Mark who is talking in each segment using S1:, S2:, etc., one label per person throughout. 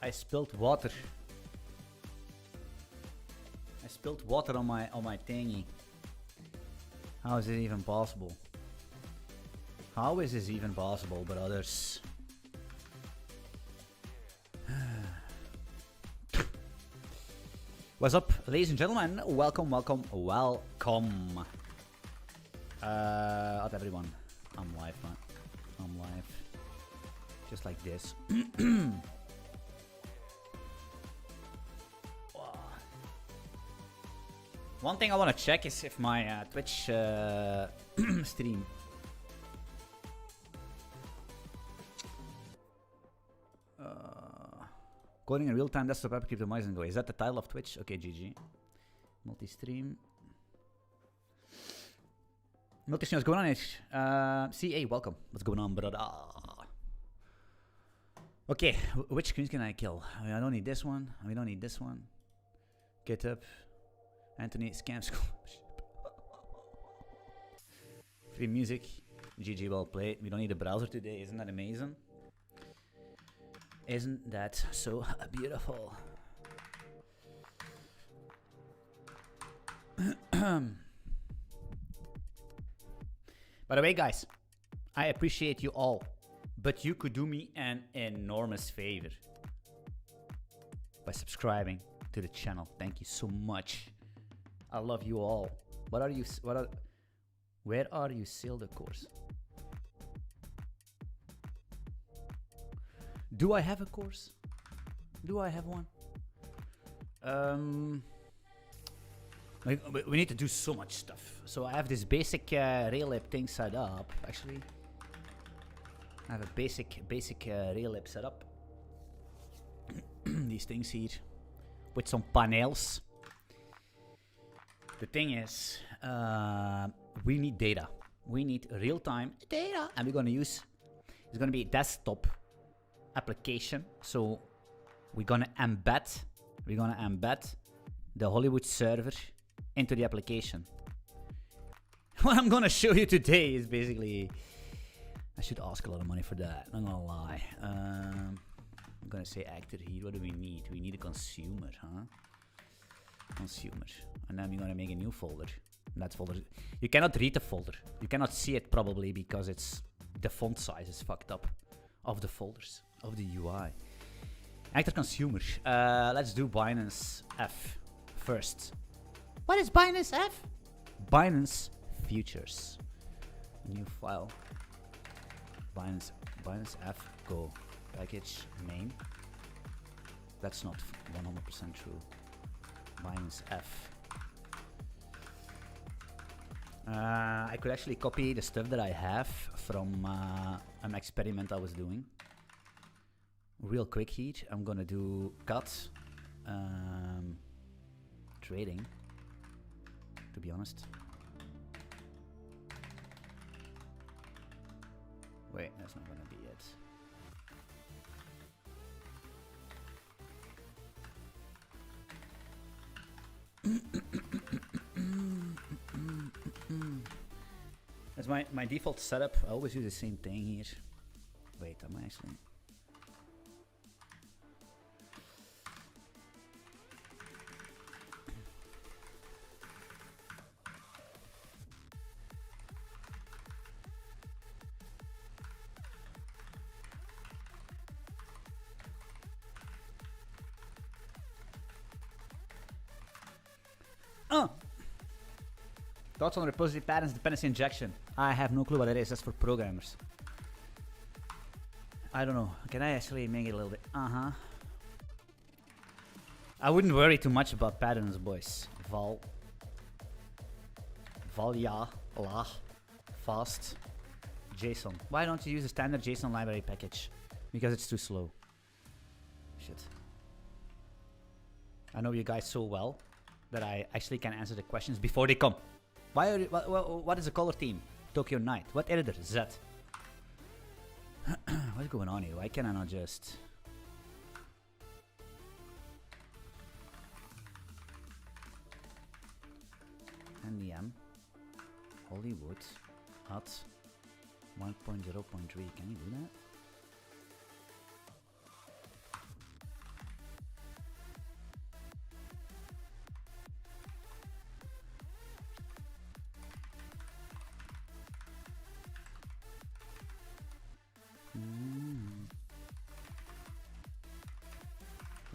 S1: I spilled water. I spilled water on my thingy. How is it even possible? How is this even possible, brothers? What's up, ladies and gentlemen? Welcome, welcome, welcome. Not everyone. I'm live, man. I'm live. Just like this. One thing I want to check is if my Twitch stream. Coding in real time desktop app keep the mice and go. Is that the title of Twitch? Okay, GG. Multi-stream. Multi-stream, what's going on, H? CA, welcome. What's going on, brother? Okay, which screens can I kill? I don't need this one. We don't need this one. Get up. Anthony, scam scholarship. Free music. GG, well played. We don't need a browser today. Isn't that amazing? Isn't that so beautiful? By the way, guys, I appreciate you all, but you could do me an enormous favor by subscribing to the channel. Thank you so much. I love you all. Where are you sail the course? Do I have a course? Do I have one? We need to do so much stuff. So I have this basic rail lib thing set up. Actually, I have a basic rail lib set up. These things here with some panels. The thing is, we need data. We need real-time data, and we're gonna use. It's gonna be a desktop application. So we're gonna embed the Hollywood server into the application. What I'm gonna show you today is basically. I should ask a lot of money for that. I'm not gonna lie. I'm gonna say actor here. What do we need? We need a consumer, huh? Consumer, and then we're gonna make a new folder. And that folder, you cannot read the folder. You cannot see it probably because it's the font size is fucked up of the folders of the UI. Actor consumer. Let's do Binance F first. What is Binance F? Binance futures. New file. Binance F go package main. That's not 100% true. Binance F. I could actually copy the stuff that I have from an experiment I was doing. Real quick here, I'm gonna do cut trading, to be honest. Wait, that's not gonna be it. That's my default setup. I always use the same thing here. Wait, am I actually? Thoughts on repository patterns, dependency injection. I have no clue what it is. That's for programmers. I don't know. Can I actually make it a little bit? I wouldn't worry too much about patterns, boys. Valya, la, fast, JSON. Why don't you use a standard JSON library package? Because it's too slow. Shit. I know you guys so well that I actually can answer the questions before they come. Why are you, what is the color theme? Tokyo Night. What editor? Z. What's going on here? Why can I not just... NDM Hollywood at 1.0.3. Can you do that?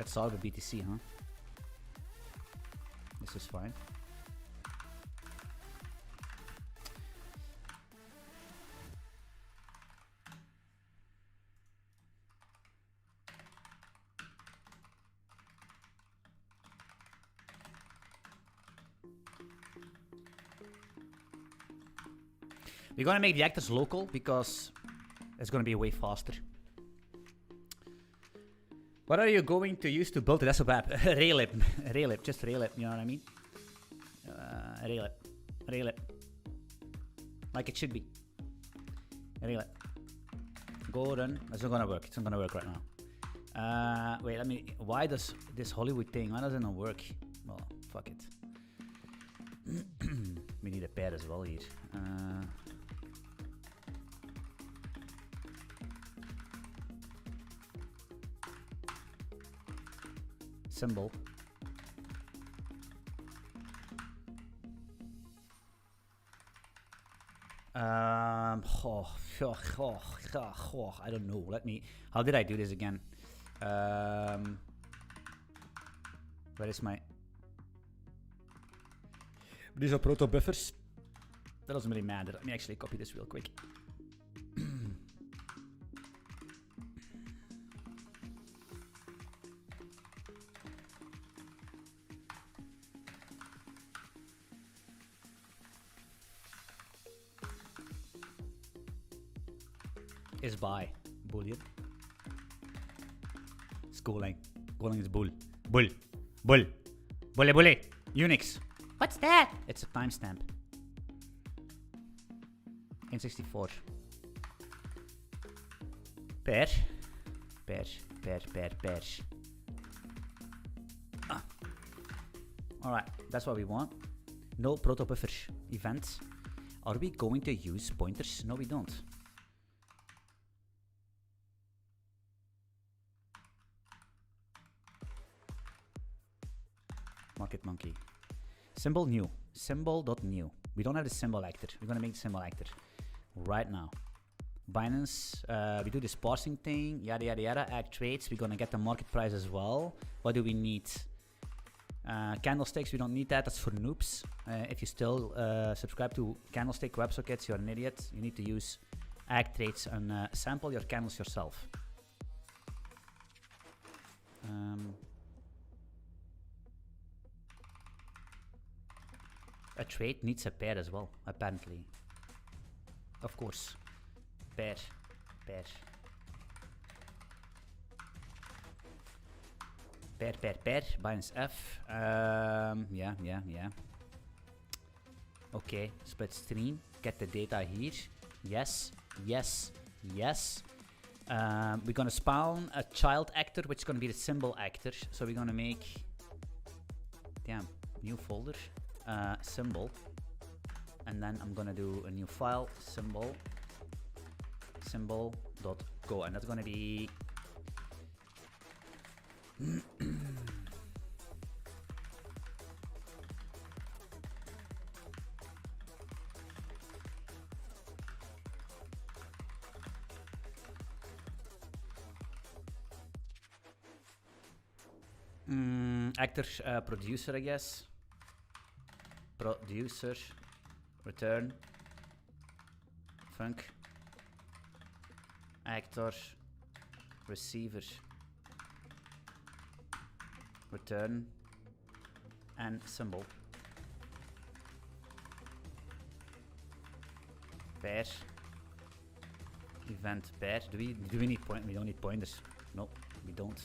S1: Let's start with BTC, huh? This is fine. We're gonna make the actors local because it's gonna be way faster. What are you going to use to build the desktop app? Railip. Railip, just Railip, you know what I mean? Railip. Railip. Like it should be. Railip. Go run. It's not gonna work. It's not gonna work right now. Wait, let me. Why does this Hollywood thing, why does it not work? Well, fuck it. We need a pair as well here. Symbol. I don't know. Let me. How did I do this again? Where is my? These are proto buffers. That doesn't really matter. Let me actually copy this real quick. Is by boolean. Schooling. Schooling is bull. Bull. Bull. Bulle bulle. Unix. What's that? It's a timestamp. N64. Pair. Pair. Pair. Pair. Pair. Alright, that's what we want. No proto buffer events. Are we going to use pointers? No, we don't. Market monkey. Symbol new. Symbol.new. We don't have the symbol actor. We're gonna make the symbol actor right now. Binance. We do this parsing thing. Yada yada yada. Add trades. We're gonna get the market price as well. What do we need? Candlesticks. We don't need that. That's for noobs. If you still subscribe to candlestick WebSockets, you're an idiot. You need to use add trades and sample your candles yourself. A trade needs a pair as well, apparently. Of course. Pair. Pair. Pair, pair, pair. Binance F. Yeah. Okay, split stream. Get the data here. Yes, yes, yes. We're gonna spawn a child actor, which is gonna be the symbol actor. So we're gonna make... Damn, new folder. Symbol, and then I'm gonna do a new file, symbol.go, and that's gonna be actor producer, I guess. Producer, return, func, actor, receiver, return, and symbol. Pair, event pair. Do we need point? We don't need pointers. No, we don't.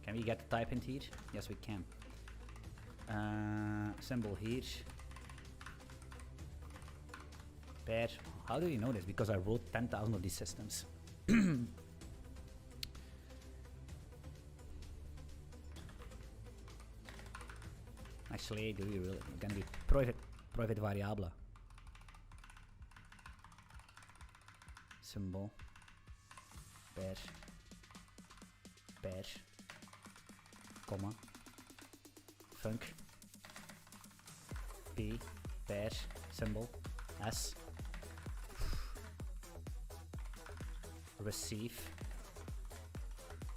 S1: Can we get the type in here? Yes, we can. Symbol here. Pair. How do you know this? Because I wrote 10,000 of these systems. Actually, do you really? It's gonna be private variable. Symbol. Pair. Pair. Comma. Func. P. Pair. Symbol. S. Receive,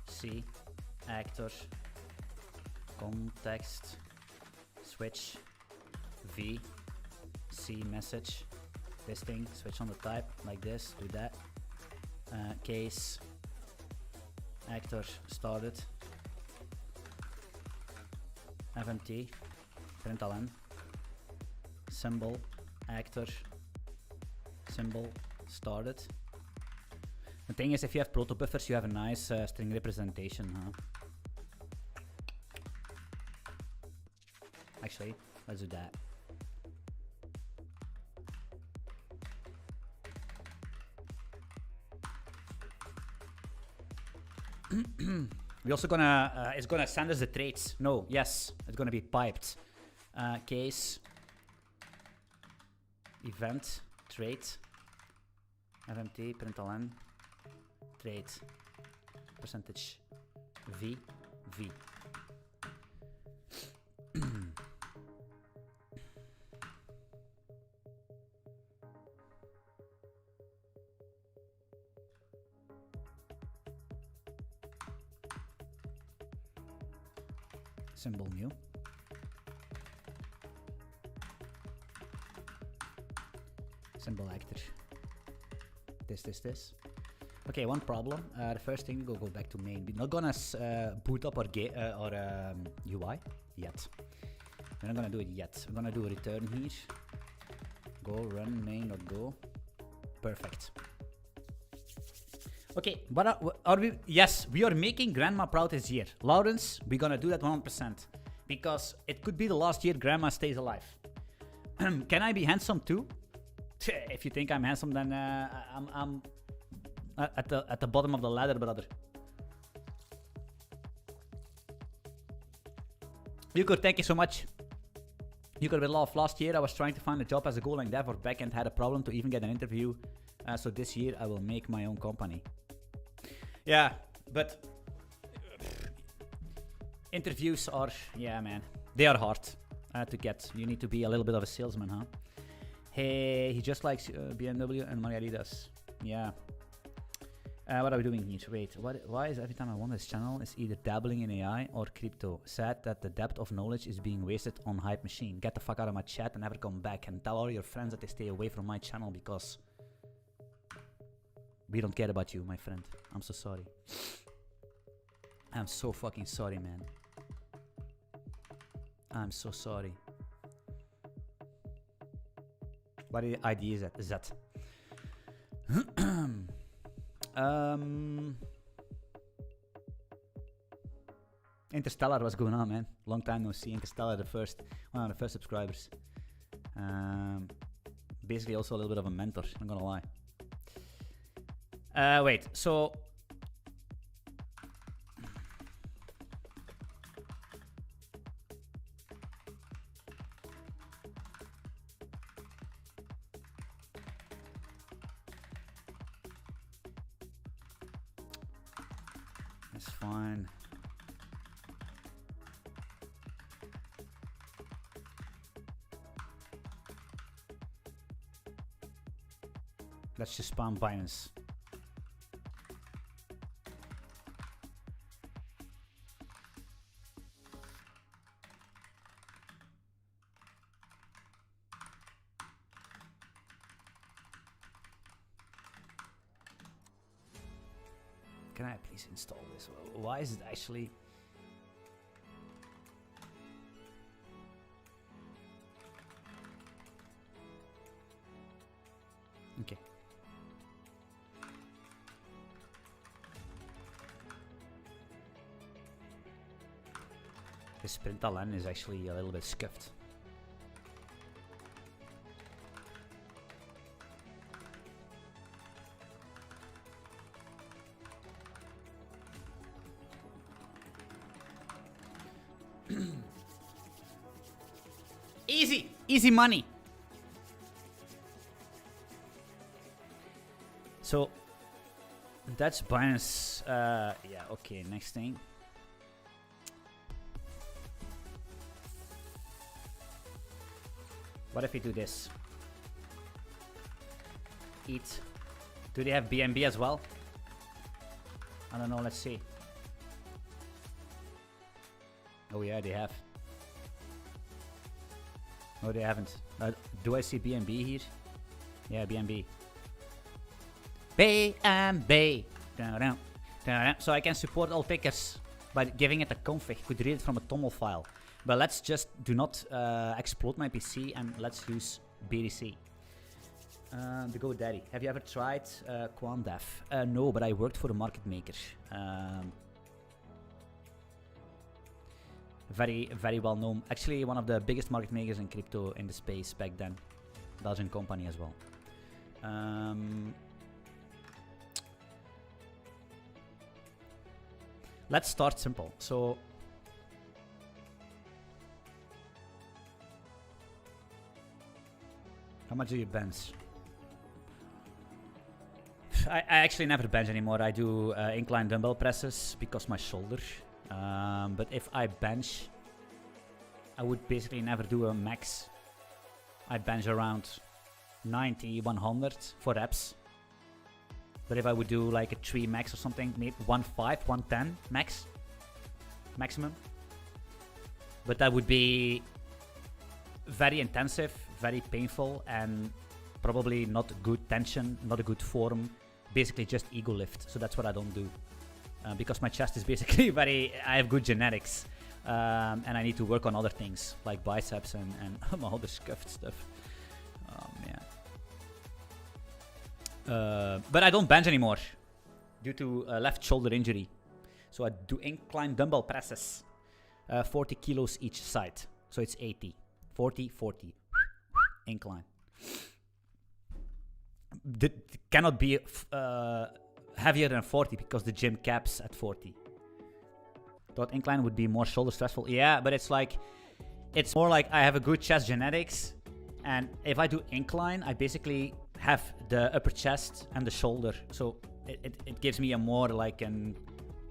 S1: C, actor, context, switch, v, c message, this thing, switch on the type, like this, do that. Case, actor started, fmt, println, symbol, actor, symbol, started. The thing is, if you have proto buffers, you have a nice string representation, huh? Actually, let's do that. We also gonna, it's gonna send us the traits. No, yes, it's gonna be piped. Case, event, trait, fmt, println, trait, percentage, v, v. Symbol new. Symbol actor. This. Okay, one problem. The first thing, we go back to main. We're not gonna boot up our UI yet. We're not gonna do it yet. We're gonna do a return here. Go run main.go. Perfect. Okay, what are we? Yes, we are making Grandma proud this year. Lawrence, we're gonna do that 100%. Because it could be the last year Grandma stays alive. Can I be handsome too? If you think I'm handsome, then I'm at the bottom of the ladder, brother. Yukur, thank you so much. Yukur with love. Last year I was trying to find a job as a Golang dev or backend, had a problem to even get an interview. So this year I will make my own company. Yeah, but interviews are, yeah, man, they are hard to get. You need to be a little bit of a salesman, huh? Hey, he just likes BMW and margaritas. Yeah. What are we doing here? Wait, why is every time I want this channel is either dabbling in AI or crypto? Sad that the depth of knowledge is being wasted on hype machine. Get the fuck out of my chat and never come back, and tell all your friends that they stay away from my channel because we don't care about you, my friend. I'm so sorry. I'm so fucking sorry, man. I'm so sorry. What ID is that? Is that? Interstellar, what's going on, man? Long time no see. Interstellar, one of the first subscribers. Basically also a little bit of a mentor, I'm gonna lie. Wait, so it's fine. Let's just spam Binance. Can I please install this? Why is it actually... Okay. This println is actually a little bit scuffed. Easy money. So that's Binance. Yeah, okay, next thing. What if we do this? Eat. Do they have BNB as well? I don't know, let's see. Oh yeah, they have. No, they haven't. Do I see BNB here? Yeah, BNB. BNB. So I can support all tickers by giving it a config. Could read it from a TOML file. But let's just do not explode my PC and let's use BDC. The GoDaddy. Have you ever tried QuantDev? No, but I worked for a market maker. Very, very well known. Actually, one of the biggest market makers in crypto in the space back then. Belgian company as well. Let's start simple. So, how much do you bench? I actually never bench anymore. I do incline dumbbell presses because my shoulder. But if I bench, I would basically never do a max. I bench around 90, 100 for reps. But if I would do like a 3 max or something, maybe 1.5, 110 max, maximum. But that would be very intensive, very painful, and probably not good tension, not a good form. Basically just ego lift. So that's what I don't do. Because my chest is basically I have good genetics. And I need to work on other things like biceps and my other scuffed stuff. But I don't bench anymore due to left shoulder injury. So I do incline dumbbell presses, 40 kilos each side. So it's 80, 40, 40, incline. That cannot be heavier than 40 because the gym caps at 40. Thought incline would be more shoulder stressful. Yeah, but it's more like I have a good chest genetics, and if I do incline, I basically have the upper chest and the shoulder, so it gives me a more like an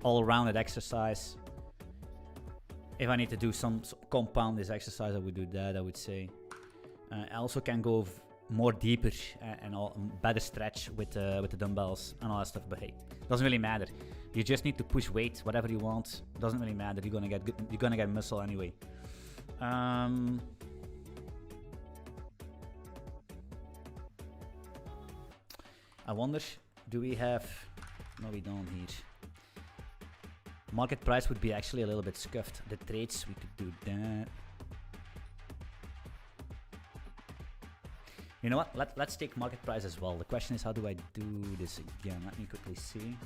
S1: all-rounded exercise. If I need to do some compound this exercise, I would do that, I would say. I also can go more deeper and better stretch with the dumbbells and all that stuff, but hey, doesn't really matter. You just need to push weight, whatever you want. Doesn't really matter. You're gonna get muscle anyway. I wonder, do we have? No, we don't here. Market price would be actually a little bit scuffed. The trades, we could do that. You know what? Let's take market price as well. The question is, how do I do this again? Let me quickly see.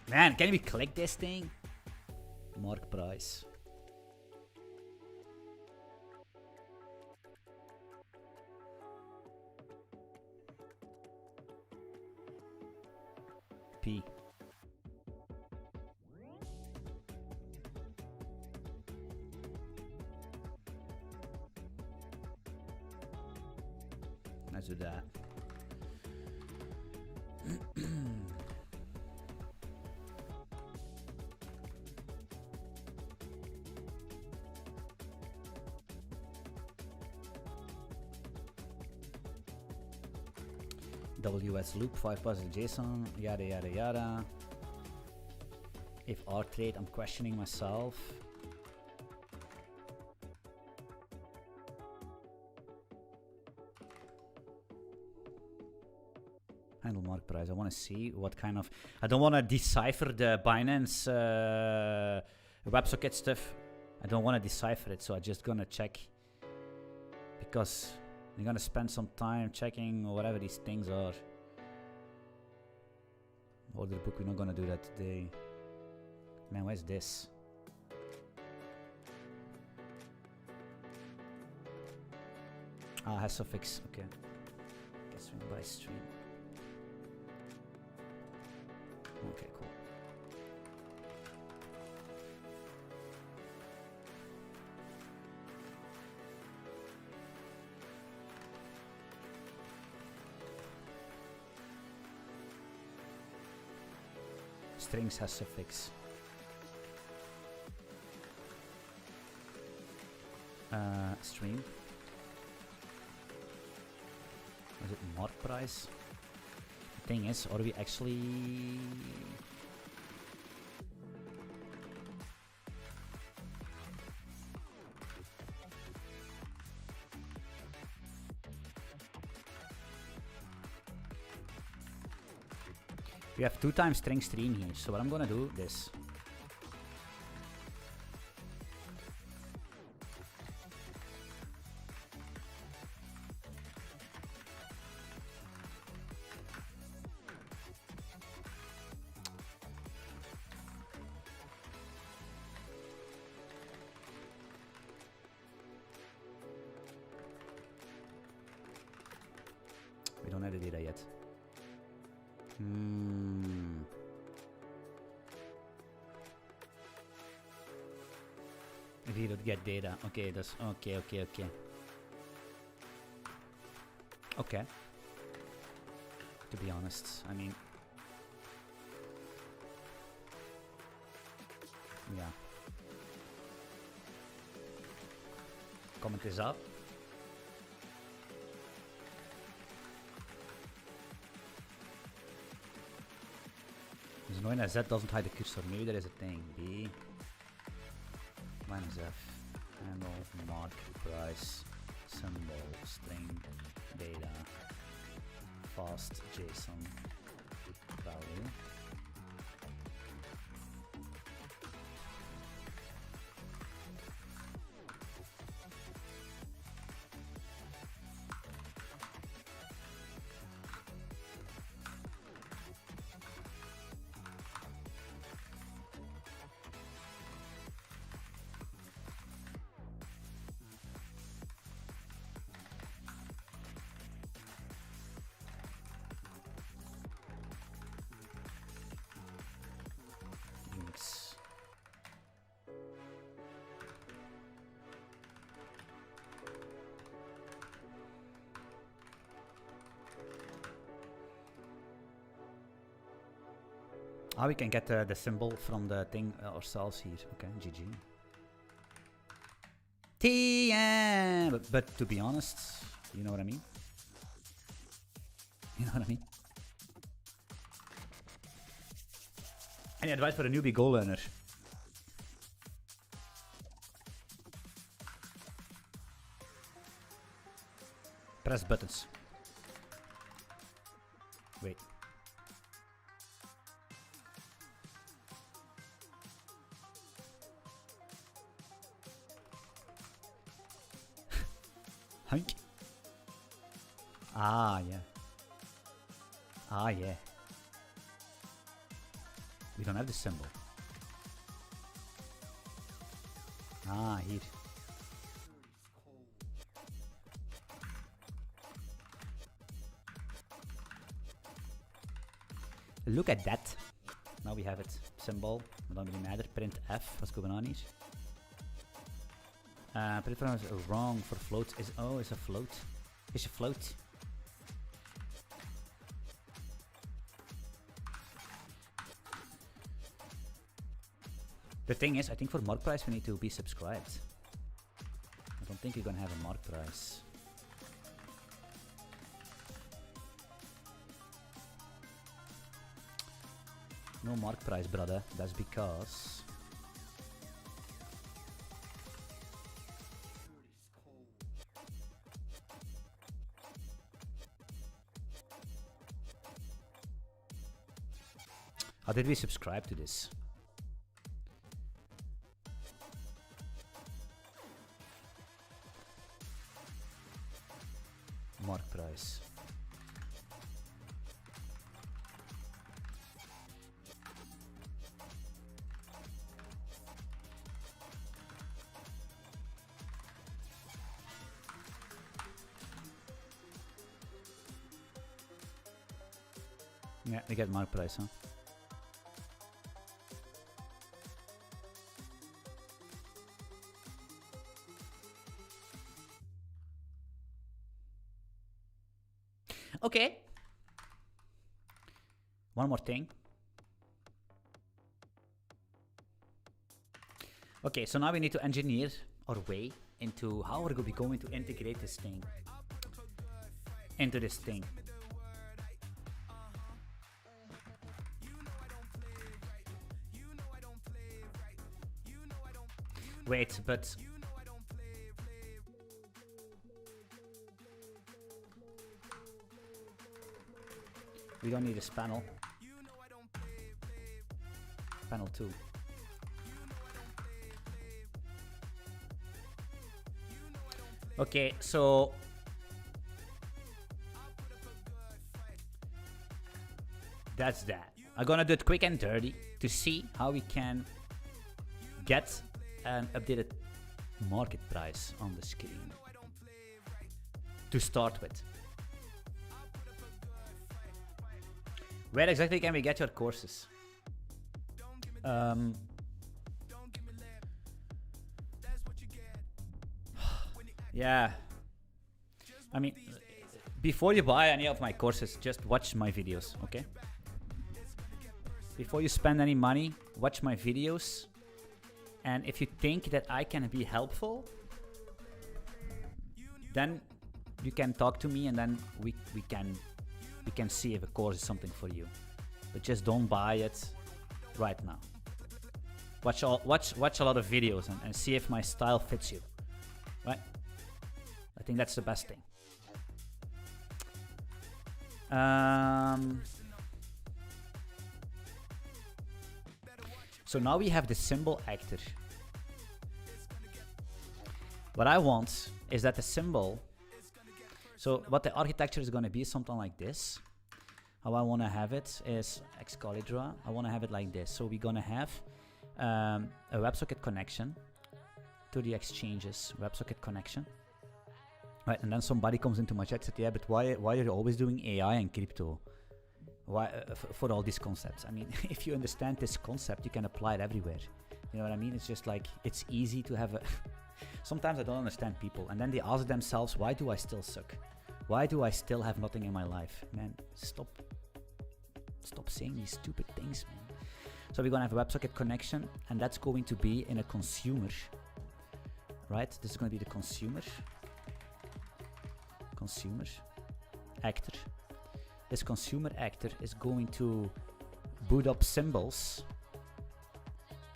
S1: Man, can we click this thing? Market price. P. Let's do that. WS loop 5 puzzle JSON, yada yada yada. If R trade, I'm questioning myself. Handle market price. I want to see what kind of. I don't want to decipher the Binance WebSocket stuff. I don't want to decipher it, so I'm just gonna check because you're gonna spend some time checking whatever these things are. Order book, we're not gonna do that today. Man, where's this? Ah, has suffix. Okay. Guess we buy stream. Okay, cool. Strings has suffix. Stream. Is it mark price? The thing is, are we actually... We have 2 times string stream here, so what I'm gonna do this. We don't have the data yet. If you don't get data, okay, that's okay. Okay. To be honest, I mean, yeah. Comment is up. It's annoying that Z doesn't hide the cursor. Maybe there is a thing. B minus F. Handle mark price symbol string data fast JSON value. Ah, we can get the symbol from the thing ourselves here. Okay, GG. TM! But to be honest, you know what I mean? You know what I mean? Any advice for a newbie goal learner? Press buttons. Wait. Hunk. Ah, yeah. Ah, yeah. We don't have the symbol. Ah, here. Look at that. Now we have it. Symbol. Don't really matter. Print F. What's going on here? Print is wrong for float. Is a float. Is a float. The thing is, I think for mark price we need to be subscribed. I don't think you're gonna have a mark price. No mark price, brother. That's because how did we subscribe to this? Mark price. Yeah, they get mark price, huh? Okay. One more thing. Okay, so now we need to engineer our way into how we're going to be going to integrate this thing into this thing. Wait, but we don't need this panel. Panel 2. Okay, so that's that. I'm gonna do it quick and dirty to see how we can get an updated market price on the screen to start with. Where exactly can we get your courses? Yeah, I mean, before you buy any of my courses, just watch my videos, okay? Before you spend any money, watch my videos. And if you think that I can be helpful, then you can talk to me, and then we can see if a course is something for you. But just don't buy it right now. Watch a lot of videos and see if my style fits you, right? I think that's the best thing. So now we have the symbol actor. What I want is that the symbol, so what the architecture is going to be something like this. How I want to have it is Excalibur. I want to have it like this. So we're going to have a WebSocket connection to the exchanges, WebSocket connection. Right, and then somebody comes into my chat and said, yeah, but why are you always doing AI and crypto? Why for all these concepts? I mean, if you understand this concept, you can apply it everywhere. You know what I mean? It's just like, it's easy to have a... Sometimes I don't understand people, and then they ask themselves, why do I still suck? Why do I still have nothing in my life? Man, stop saying these stupid things, man. So we're gonna have a WebSocket connection, and that's going to be in a consumer, right? This is gonna be the consumer actor. This consumer actor is going to boot up symbols,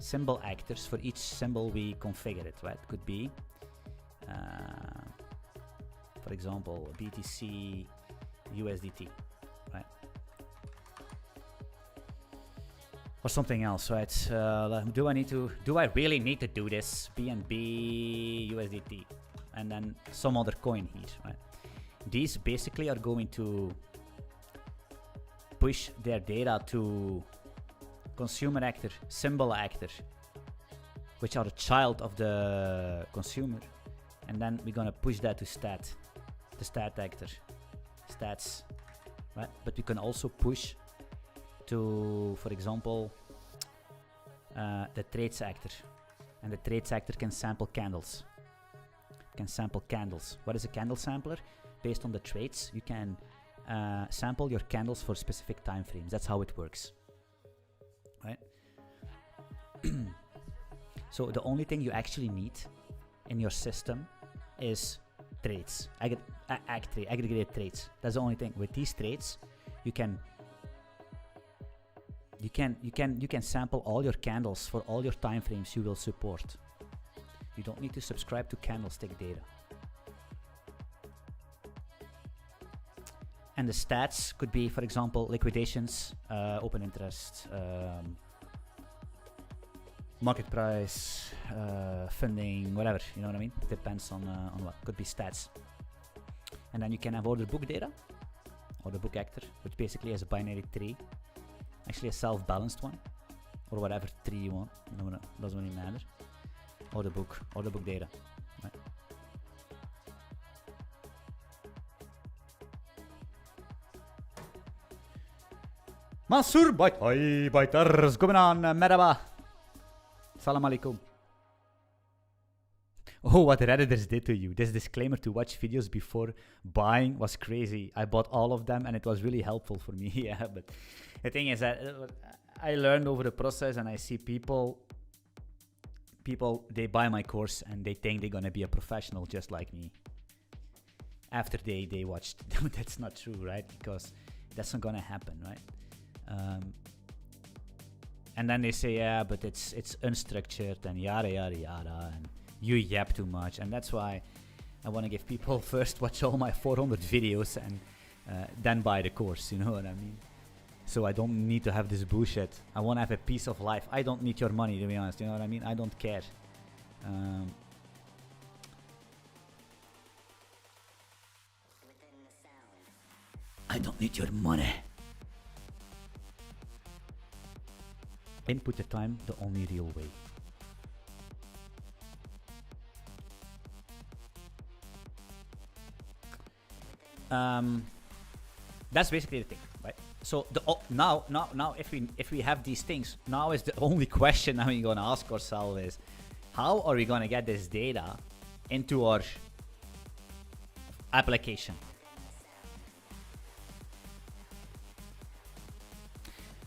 S1: symbol actors for each symbol we configure it, right? Could be, for example, BTC USDT, right? Or something else, right? Do I really need to do this? BNB USDT, and then some other coin here, right? These basically are going to push their data to consumer actor, symbol actor, which are a child of the consumer, and then we're gonna push that to stat, the stat actor, stats, right? But we can also push to, for example, the trades actor, and the trades actor can sample candles. What is a candle sampler? Based on the trades, you can sample your candles for specific time frames. That's how it works, right? So the only thing you actually need in your system is trades, aggregated trades. That's the only thing. With these trades, you can sample all your candles for all your time frames you will support. You don't need to subscribe to candlestick data. And the stats could be, for example, liquidations, open interest, market price, funding, whatever, you know what I mean? It depends on what. Could be stats. And then you can have order book data, order book actor, which basically is a binary tree, actually a self-balanced one, or whatever tree you want, no, doesn't really matter. Order book data, right? Mansur Baytars, going on, merhaba. Salam alaikum. Oh, what Redditors did to you. This disclaimer to watch videos before buying was crazy. I bought all of them and it was really helpful for me. Yeah, but the thing is that I learned over the process, and I see people, they buy my course and they think they're gonna be a professional just like me. after they watched. That's not true, right? Because that's not gonna happen, right? And then they say, yeah, but it's unstructured and yada yada yada, and you yap too much. And that's why I want to give people first watch all my 400 videos and then buy the course. You know what I mean? So I don't need to have this bullshit. I want to have a peace of life. I don't need your money, to be honest. You know what I mean? I don't care. I don't need your money. Input the time the only real way. That's basically the thing, right? So now if we have these things, now is the only question that we're gonna ask ourselves is, how are we gonna get this data into our application?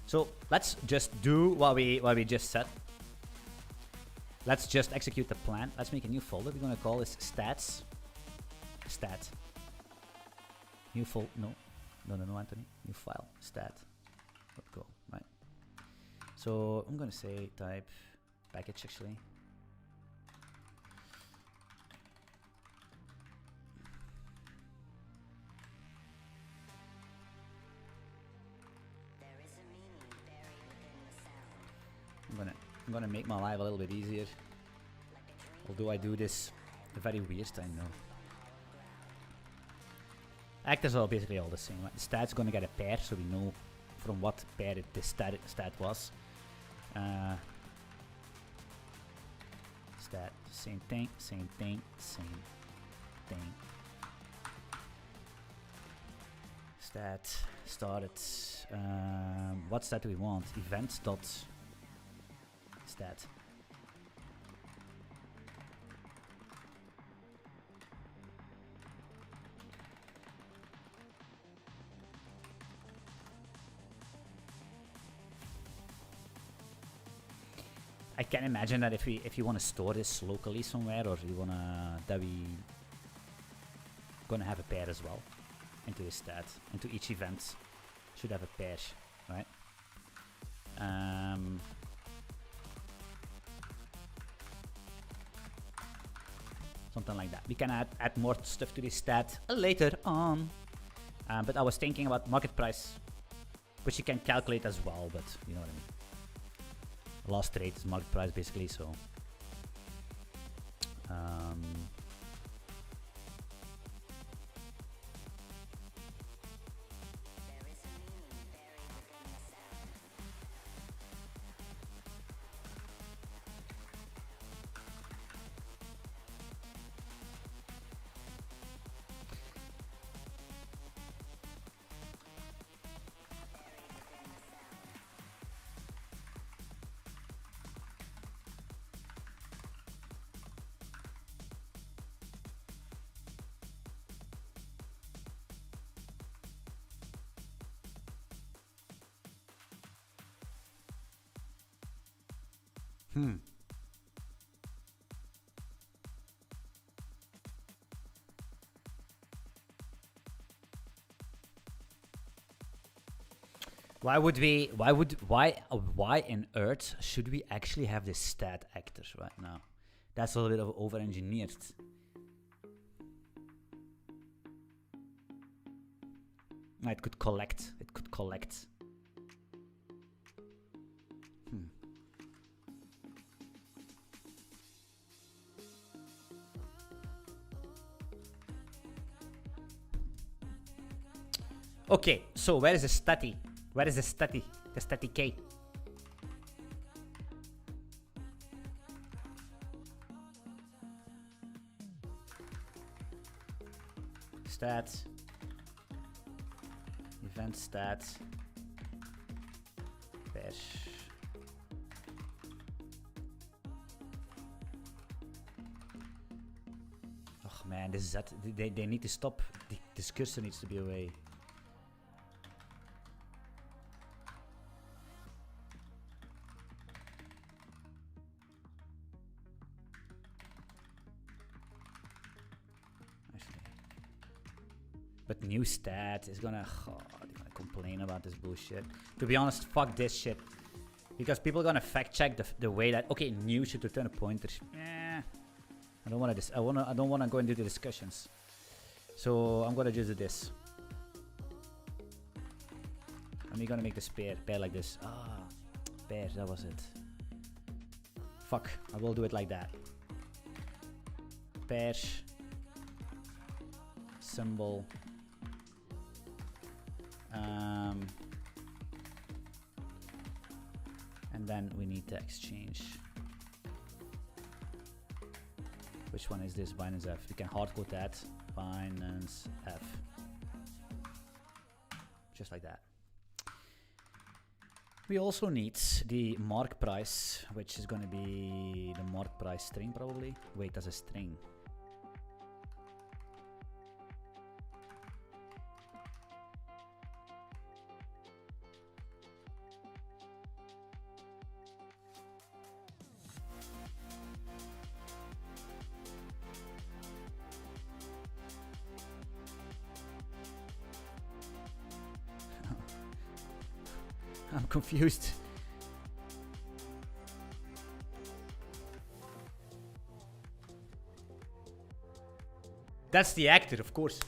S1: So let's just do what we just said. Let's just execute the plan. Let's make a new folder. We're gonna call this stats. Stat. New folder. No, Anthony. New file. Stat. Go. Right. So I'm gonna say type package actually. I'm gonna make my life a little bit easier. Although I do this very weird, I know. Actors are basically all the same. Right? The stat's gonna get a pair, so we know from what pair the stat was. Stat, same thing, same thing, same thing. Stat started. What stat do we want? Events dot stat. I can imagine that if you want to store this locally somewhere, or you wanna that we gonna have a pair as well into the stat, into each event should have a pair, right? Something like that. We can add more stuff to this stat later on, but I was thinking about market price, which you can calculate as well, but you know what I mean. Last rate is market price basically, so why in Earth should we actually have this stat actors right now? That's a little bit of over-engineered. It could collect. It could collect. Okay, so where is the statty? Where is the statty? The statty K. Stats. Event stats. Bash. Oh man, this is that. They need to stop. This cursor needs to be away. But new stat is gonna, they're gonna complain about this bullshit. To be honest, fuck this shit. Because people are gonna fact check the way that, okay, new should return a pointer. I don't wanna go into the discussions. So I'm gonna just do this. And we're gonna make this pair like this. Pair, that was it. Fuck, I will do it like that. Pair, symbol, and then we need to exchange. Which one is this? Binance F. We can hardcode that. Binance F. Just like that. We also need the mark price, which is going to be the mark price string probably. Wait, as a string. I'm confused. That's the actor, of course.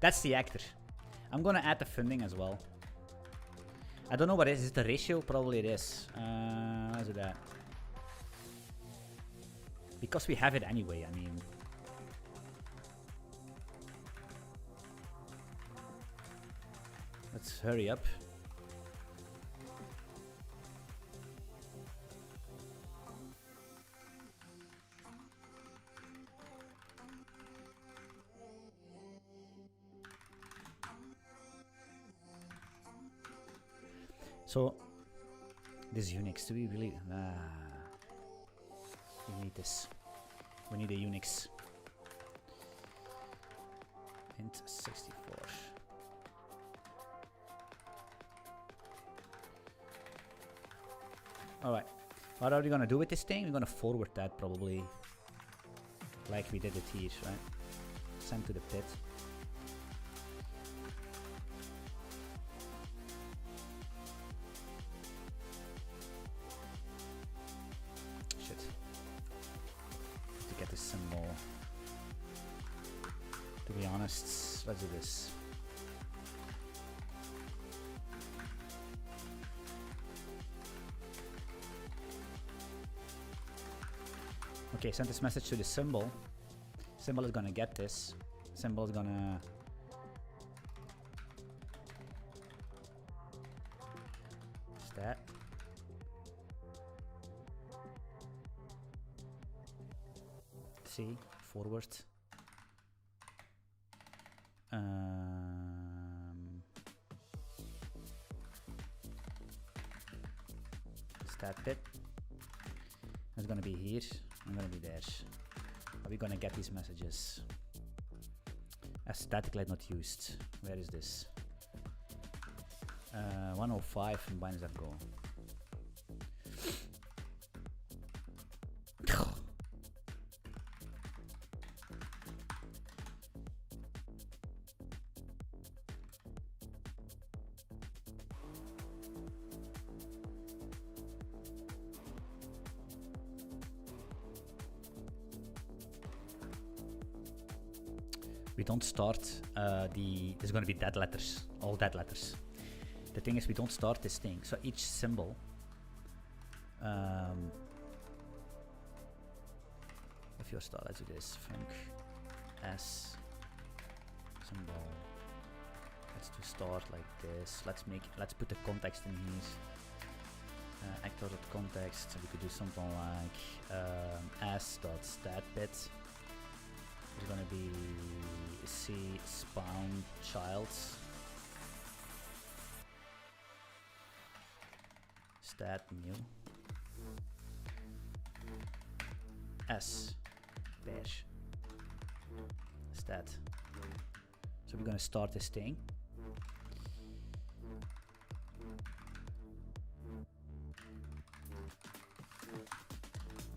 S1: That's the actor. I'm gonna add the funding as well. I don't know what it is. Is it the ratio? Probably it is. How's it at? Because we have it anyway, I mean. Let's hurry up. So, this Unix, do we really? We need this. We need a Unix. Int 64. Alright, what are we gonna do with this thing? We're gonna forward that probably like we did it here, right? Send to the pit. Shit. Have to get this symbol. To be honest, let's do this. Okay, send this message to the symbol. Symbol is gonna get this. Symbol is gonna stat. C forward. Stat bit. It's gonna be here. I'm gonna be there. Are we gonna get these messages? As static light not used. Where is this? 105 from Binance Go. We don't start there's going to be dead letters, all dead letters. The thing is, we don't start this thing. So each symbol, if you start, let's do this. Func S symbol. Let's do start like this. Let's put the context in here. Actor.context. So we could do something like s.statbit. It's gonna be C spawn child stat new S dash stat. So we're gonna start this thing.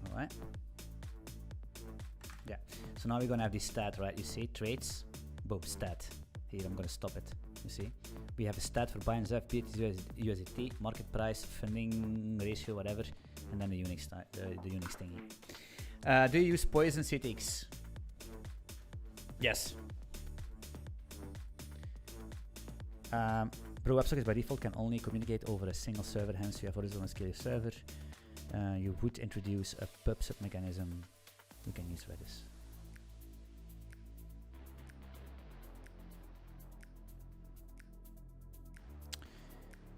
S1: All right. Yeah. So now we're gonna have this stat, right? You see, trades, boom, stat. Here, I'm gonna stop it. You see, we have a stat for buy and sell, USDT, market price, funding ratio, whatever, and then the Unix thingy. Do you use Poison CTX? Yes. Pro WebSockets by default can only communicate over a single server, hence you have horizontal and scale server. You would introduce a pub sub mechanism. You can use Redis.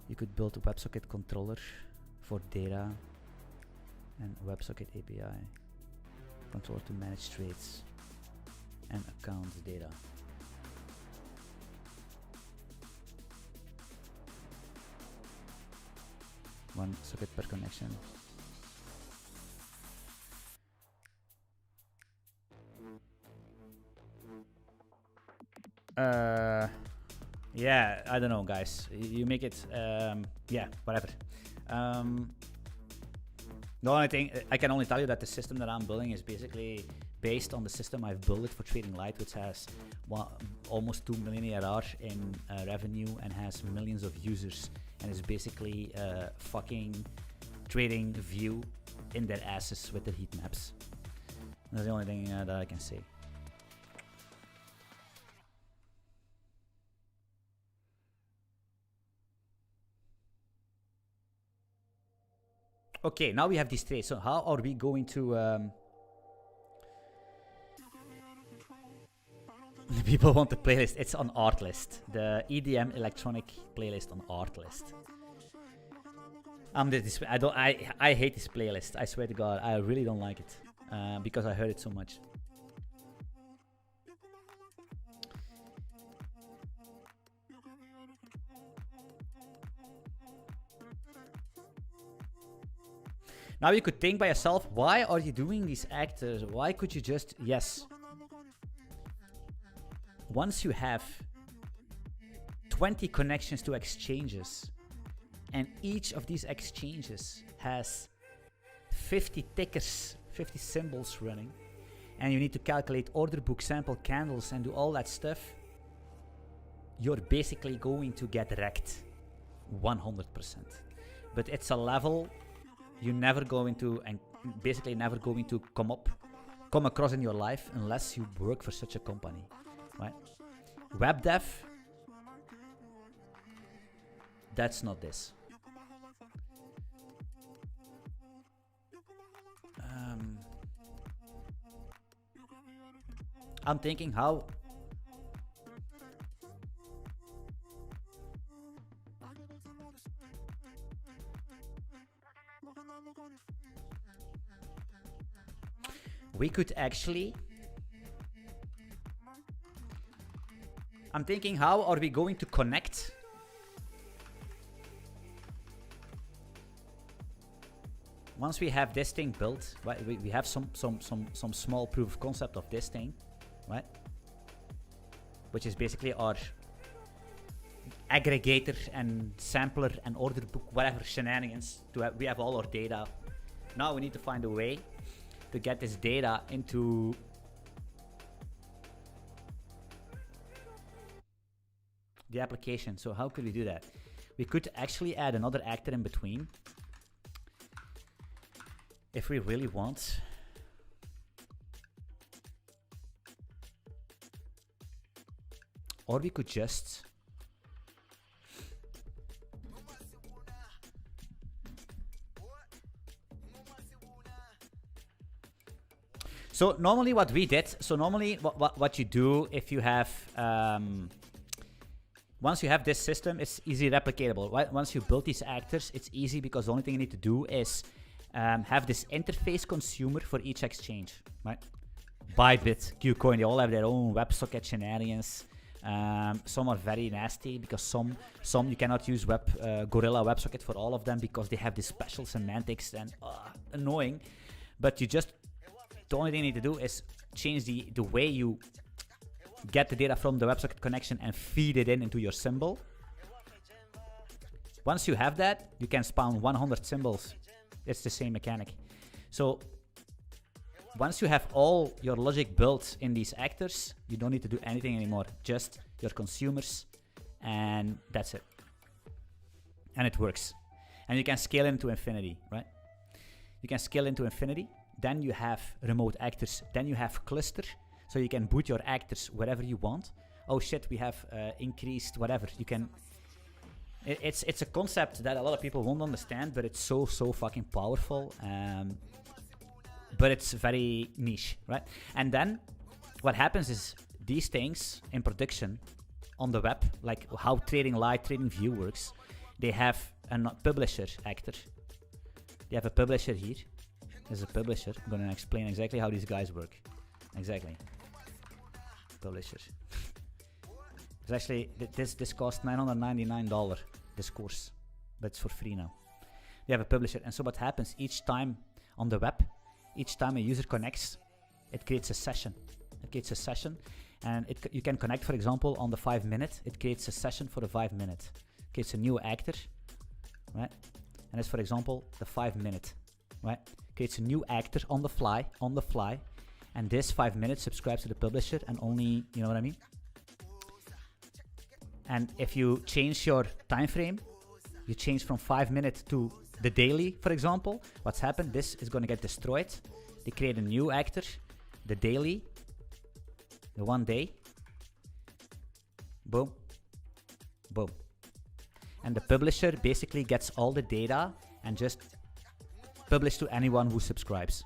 S1: You could build a WebSocket controller for data and WebSocket API controller to manage trades and account data. One socket per connection. Yeah, I don't know, guys. You make it, yeah, whatever. The only thing, I can only tell you that the system that I'm building is basically based on the system I've built it for Trading Light, which has almost 2 million ARR in revenue and has millions of users, and is basically a fucking trading view in their asses with their heat maps. That's the only thing that I can say. Okay, now we have these trades. So how are we going to... The people want the playlist. It's on Artlist. The EDM electronic playlist on Artlist. I hate this playlist. I swear to God, I really don't like it. Because I heard it so much. Now you could think by yourself, why are you doing these actors? Why could you just... Yes. Once you have 20 connections to exchanges, and each of these exchanges has 50 tickers, 50 symbols running, and you need to calculate order book, sample candles, and do all that stuff, you're basically going to get wrecked 100%. But it's a level you're never going to, and basically never going to come across in your life unless you work for such a company, right? Web dev, that's not this. I'm thinking how we could actually... I'm thinking, how are we going to connect once we have this thing built, right? We have some small proof of concept of this thing, right? Which is basically our aggregator and sampler and order book, whatever shenanigans. We have all our data. Now we need to find a way to get this data into the application. So how could we do that? We could actually add another actor in between if we really want. Or we could just so normally what we did, what you do if you have once you have this system, it's easily replicatable, right? Once you build these actors, it's easy because the only thing you need to do is have this interface consumer for each exchange, right? Bybit, Qcoin, they all have their own WebSocket shenanigans. Some are very nasty because some you cannot use Gorilla WebSocket for all of them because they have this special semantics and annoying. But you just, the only thing you need to do is change the way you get the data from the WebSocket connection and feed it into your symbol. Once you have that, you can spawn 100 symbols. It's the same mechanic. So once you have all your logic built in these actors, you don't need to do anything anymore. Just your consumers, and that's it. And it works. And you can scale into infinity, right? You can scale into infinity. Then you have remote actors. Then you have cluster. So you can boot your actors wherever you want. Oh shit, we have increased whatever. You can... It's a concept that a lot of people won't understand, but it's so fucking powerful. But it's very niche, right? And then what happens is these things in production on the web, like how Trading Light, Trading View works, they have a publisher actor. They have a publisher here. There's a publisher. I'm going to explain exactly how these guys work. Exactly. Publisher. It's actually, this cost $999, this course, but it's for free now. You have a publisher, and so what happens each time on the web, each time a user connects, it creates a session. It creates a session, and you can connect, for example, on the 5 minute. It creates a session for the 5 minute. It creates a new actor, right? And it's, for example, the 5 minute, right? Creates a new actor on the fly, and this 5 minutes subscribes to the publisher, and only, you know what I mean? And if you change your time frame, you change from 5 minutes to the daily, for example, what's happened? This is going to get destroyed. They create a new actor, the daily, the 1 day. Boom. Boom. And the publisher basically gets all the data and just publish to anyone who subscribes.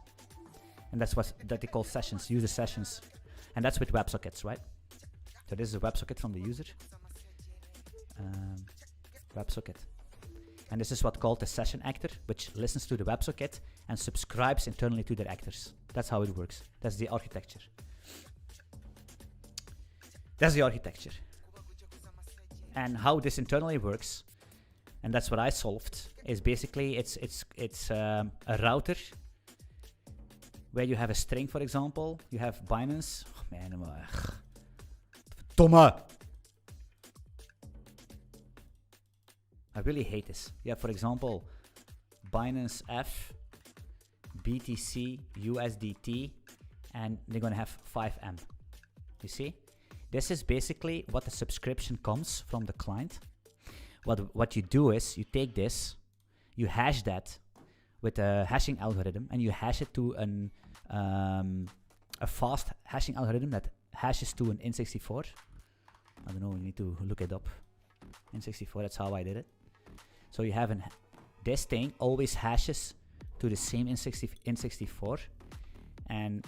S1: And that's what they call sessions, user sessions. And that's with WebSockets, right? So this is a WebSocket from the user. WebSocket. And this is what's called the session actor, which listens to the WebSocket and subscribes internally to their actors. That's how it works. That's the architecture. That's the architecture. And how this internally works, and that's what I solved, is basically it's a router where you have a string, for example. You have Binance. Oh man, Thomas. I really hate this. You have, for example, Binance F, BTC, USDT, and they're going to have 5M. You see? This is basically what the subscription comes from the client. What you do is you take this, you hash that with a hashing algorithm, and you hash it to a fast hashing algorithm that hashes to an N64. I don't know, you need to look it up. N64, that's how I did it. So you have this thing always hashes to the same N64, and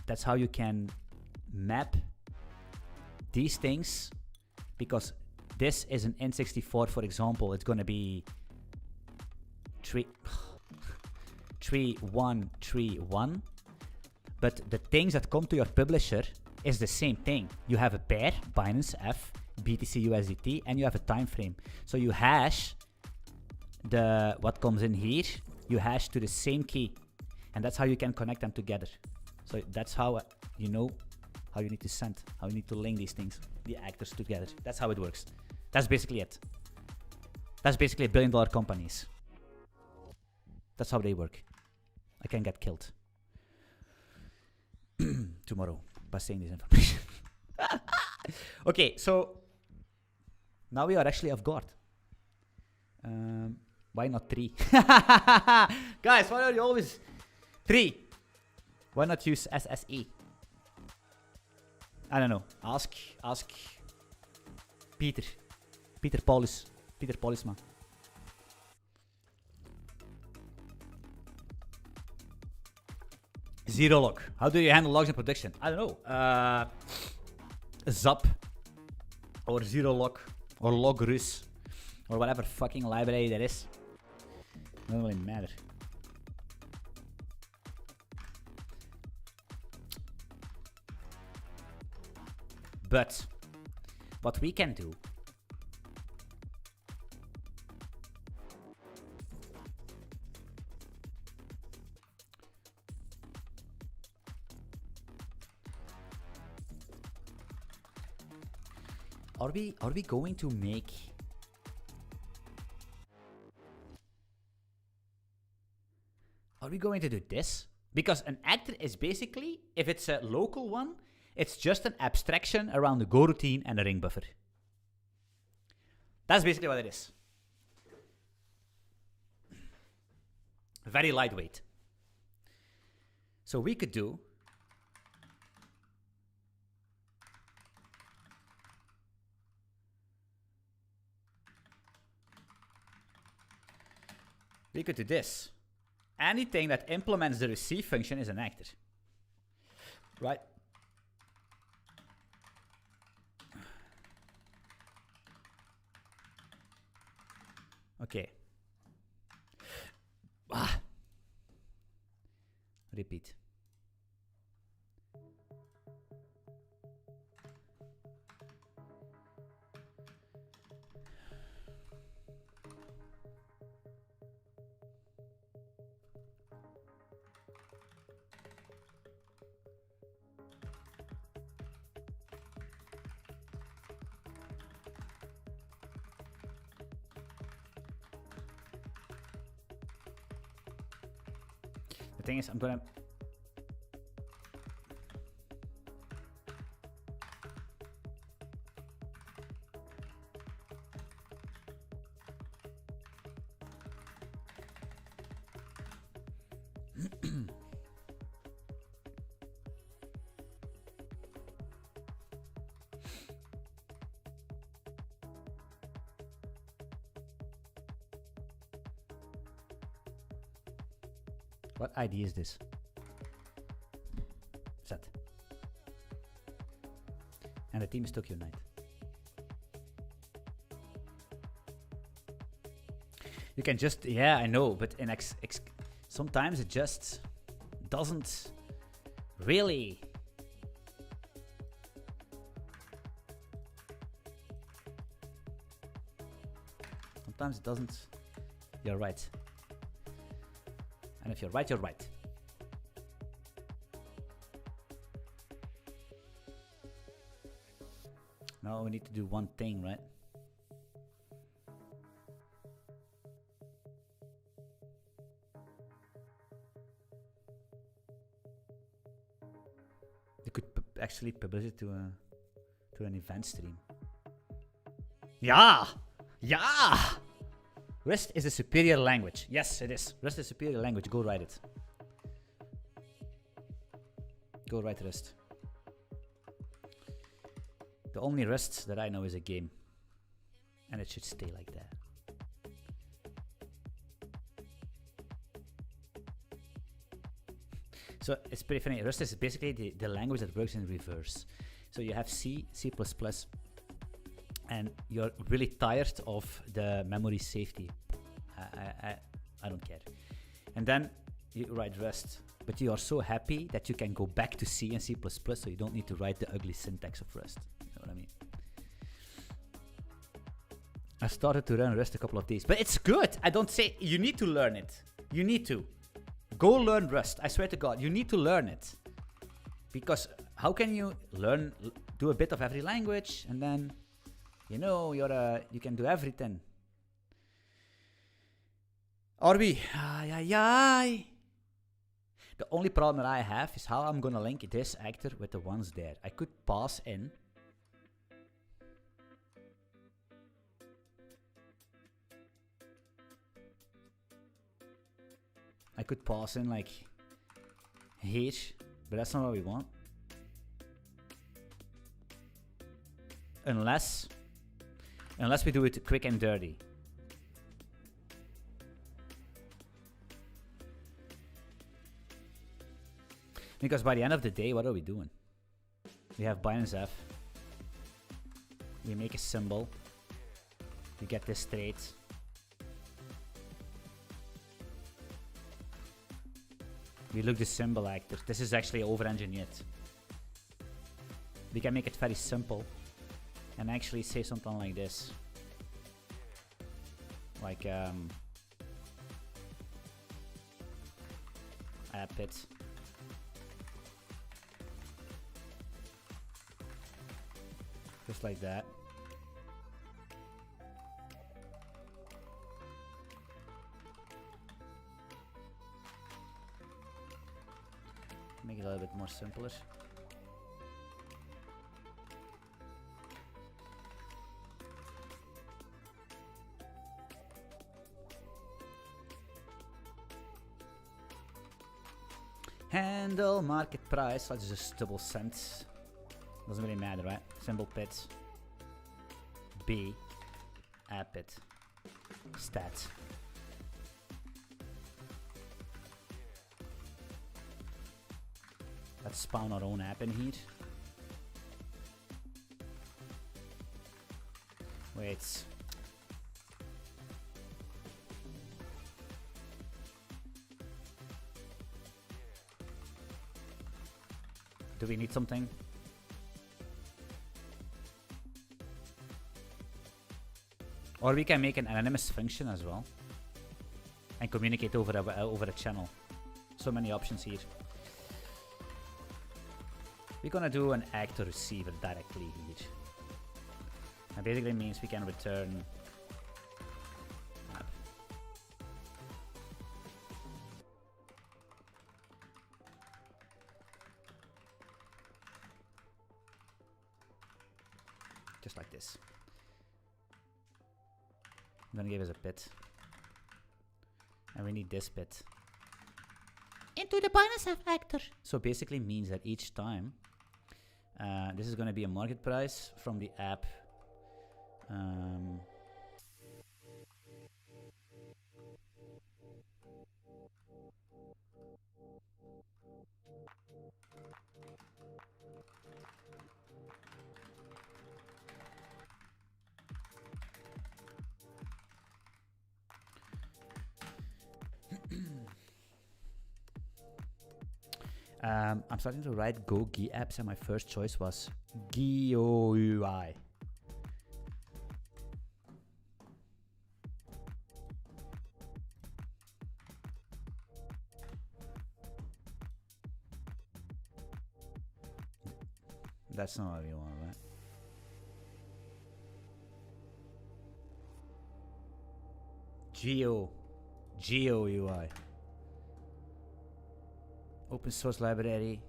S1: that's how you can map these things, because this is an N64, for example. It's going to be 3131, but the things that come to your publisher is the same thing. You have a pair, Binance F, BTC USDT, and you have a time frame. So you hash what comes in here, you hash to the same key, and that's how you can connect them together. So that's how you know how you need to send, how you need to link these things, the actors together. That's how it works. That's basically it. That's basically $1 billion companies. That's how they work. I can get killed tomorrow by saying this information. Okay, so now we are actually off guard. Why not 3? Guys, why are you always 3? Why not use SSE? I don't know. Ask Peter Paulusma. Zero log. How do you handle logs in production? I don't know. Zap or zero log or logrus or whatever fucking library that is. Doesn't really matter. But what we can do are we going to make are we going to do this? Because an actor is basically, if it's a local one, it's just an abstraction around the go routine and a ring buffer. That's basically what it is. Very lightweight. So we could do this. Anything that implements the receive function is an actor. Right? Okay. Repeat. The thing is, I'm gonna... What ID is this? Set. And the team is Tokyo Night. You can just, yeah, I know, but in sometimes it just doesn't really. Sometimes it doesn't. You're right. And if you're right, you're right. Now we need to do one thing, right? You could actually publish it to an event stream. Yeah! Yeah! Rust is a superior language. Yes, it is. Rust is a superior language. Go write it. Go write Rust. The only Rust that I know is a game. And it should stay like that. So it's pretty funny. Rust is basically the language that works in reverse. So you have C, C++, and you're really tired of the memory safety. I don't care. And then you write Rust, but you are so happy that you can go back to C and C++, so you don't need to write the ugly syntax of Rust. You know what I mean? I started to learn Rust a couple of days, but it's good. I don't say you need to learn it. You need to. Go learn Rust. I swear to God, you need to learn it. Because how can you learn, do a bit of every language, and then, you know, you can do everything. Are we? Ay, ay, ay. The only problem that I have is how I'm gonna link this actor with the ones there. I could pass in. I could pass in like here, but that's not what we want. Unless we do it quick and dirty. Because by the end of the day, what are we doing? We have Binance F. We make a symbol. We get this straight. We look the symbol actor. This is actually over-engineered. We can make it very simple and actually say something like this. Like app it. Just like that. simpler. Handle market price. Let's just double cents. Doesn't really matter, right? Symbol pit. B. App it. Stat. Let's spawn our own app in here. Wait. Do we need something? Or we can make an anonymous function as well and communicate over a channel. So many options here. We're gonna do an actor receiver directly here. That basically means we can return app. Just like this. I'm gonna give us a bit. And we need this bit. Into the bonus of actor. So basically means that each time this is gonna be a market price from the app. I'm starting to write Go GUI apps, and my first choice was GUI. That's not what you want, right? GUI. Open source library.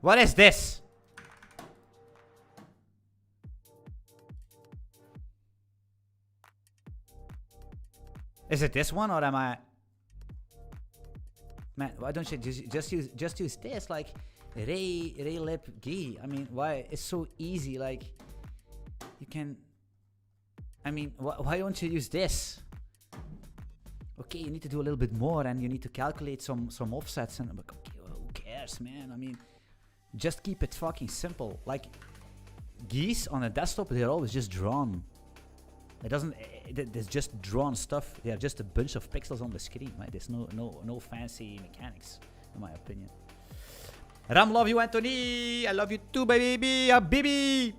S1: What is this? Is it this one, or am I? Man, why don't you just use this, like Raylib GUI? I mean, why? It's so easy. Like, you can. I mean, why don't you use this? Okay, you need to do a little bit more, and you need to calculate some offsets. And I'm like, okay, well, who cares, man? I mean, just keep it fucking simple. Like, GUIs on a desktop, they're always just drawn. It doesn't. There's just drawn stuff. They are just a bunch of pixels on the screen, right? There's no fancy mechanics, in my opinion. Ram, love you, Anthony. I love you too, baby. Baby.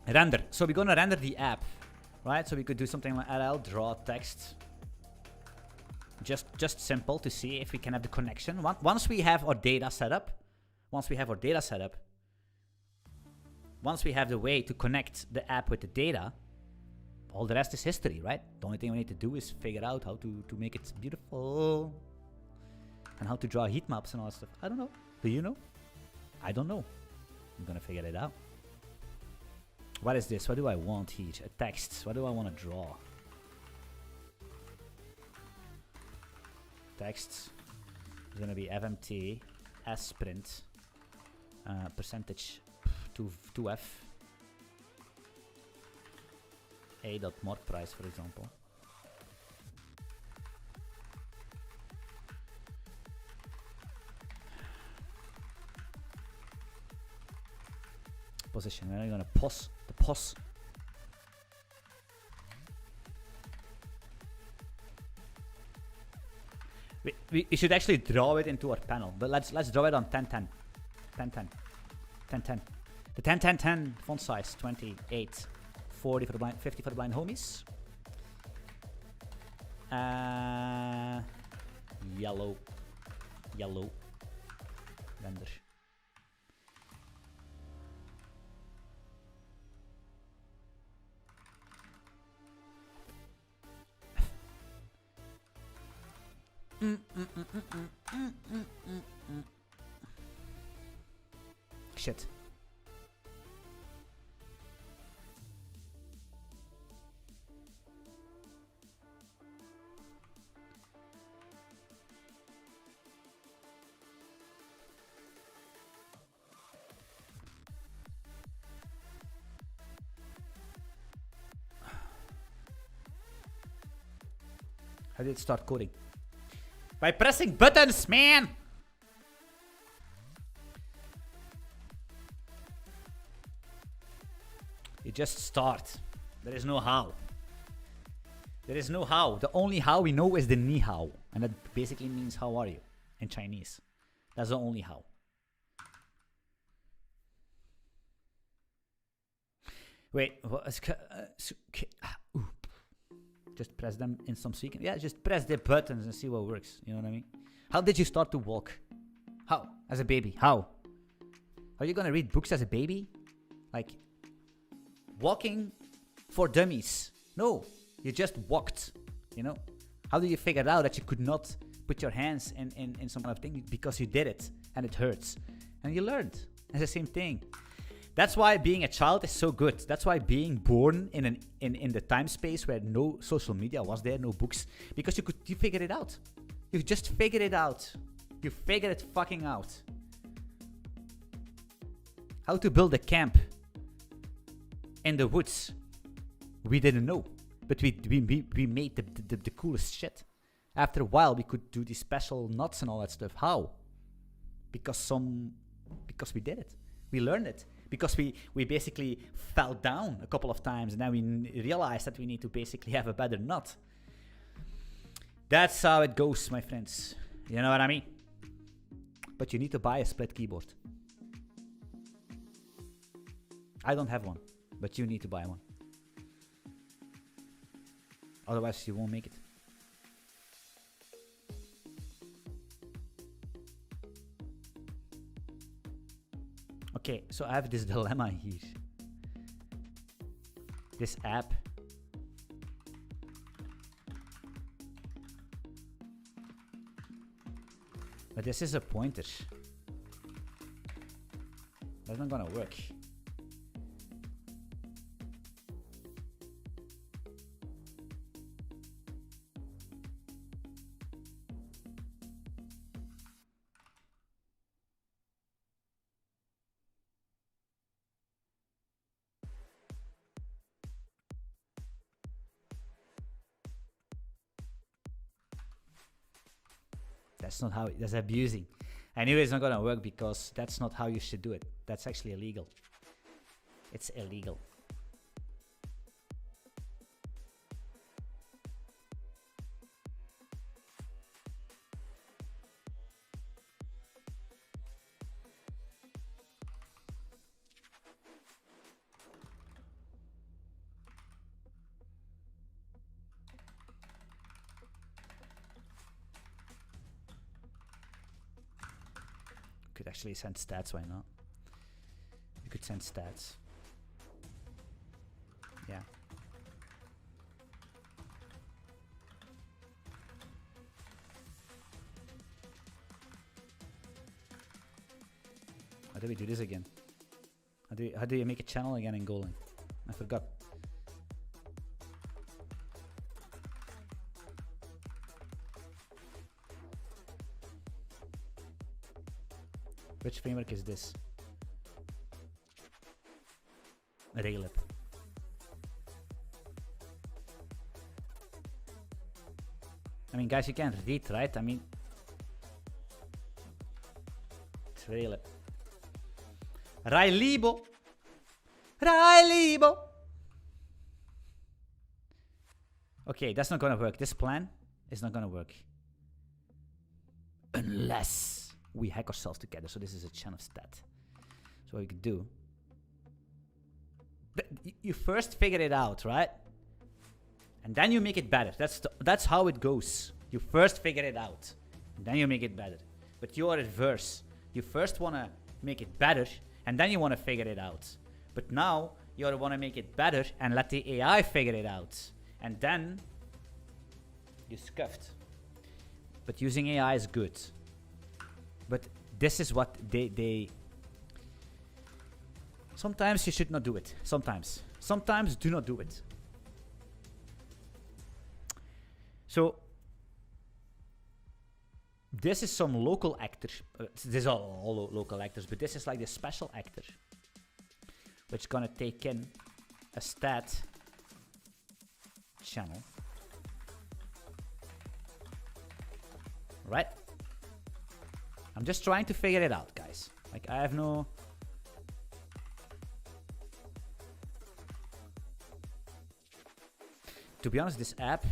S1: Render. So we're gonna render the app, right? So we could do something like RL draw text. Just simple to see if we can have the connection. Once we have our data set up, once we have the way to connect the app with the data, all the rest is history, right? The only thing we need to do is figure out how to make it beautiful and how to draw heat maps and all that stuff. I don't know. Do you know? I don't know. I'm gonna figure it out. What is this? What do I want here? A text. What do I want to draw? Text is gonna be fmt sprint percentage 2f a.mark price, for example. Position. We're gonna pos the pos. We should actually draw it into our panel, but let's draw it on 1010. 1010. 1010. The 1010 font size 28. 40 for the blind, 50 for the blind homies. Yellow. Render. Shit. How did it start coding? By pressing buttons, man! You just start. There is no how. There is no how. The only how we know is the ni hao. And that basically means how are you in Chinese. That's the only how. Wait, what is just press them in some sequence. Yeah, just press the buttons and see what works. You know what I mean? How did you start to walk? How? As a baby? How? Are you gonna read books as a baby? Like, walking for dummies? No, you just walked, you know? How do you figure out that you could not put your hands in some kind of thing? Because you did it, and it hurts. And you learned. It's the same thing. That's why being a child is so good. That's why being born in the time space where no social media was there, no books, because you figured it out. You just figured it out. You figured it fucking out. How to build a camp in the woods. We didn't know, but we made the coolest shit. After a while, we could do these special nuts and all that stuff. How? Because we did it. We learned it. Because we basically fell down a couple of times, and then we realized that we need to basically have a better nut. That's how it goes, my friends. You know what I mean? But you need to buy a split keyboard. I don't have one, but you need to buy one. Otherwise, you won't make it. Okay, so I have this dilemma here. This app. But this is a pointer. That's not gonna work. That's not how, that's abusing. Anyway, it's not gonna work because that's not how you should do it. That's actually illegal. It's illegal. Could actually send stats, why not? You could send stats. Yeah. How do we do this again? How do you make a channel again in Golang? I forgot. Which framework is this? Railip. I mean, guys, you can read, right? I mean, it's Railip. Railibo. Railibo. Okay, that's not gonna work. This plan is not gonna work. Unless we hack ourselves together. So this is a chain of stat. So what we could do. You first figure it out, right? And then you make it better. That's how it goes. You first figure it out. And then you make it better. But you are reverse. You first want to make it better. And then you want to figure it out. But now you want to make it better and let the AI figure it out. And then you scuffed. but using AI is good. But this is what they sometimes you should not do it. Sometimes do not do it. So this is some local actor. These are all local actors, but this is like the special actor, which is gonna take in a stat channel, right? I'm just trying to figure it out, guys. Like, I have no... To be honest, this app...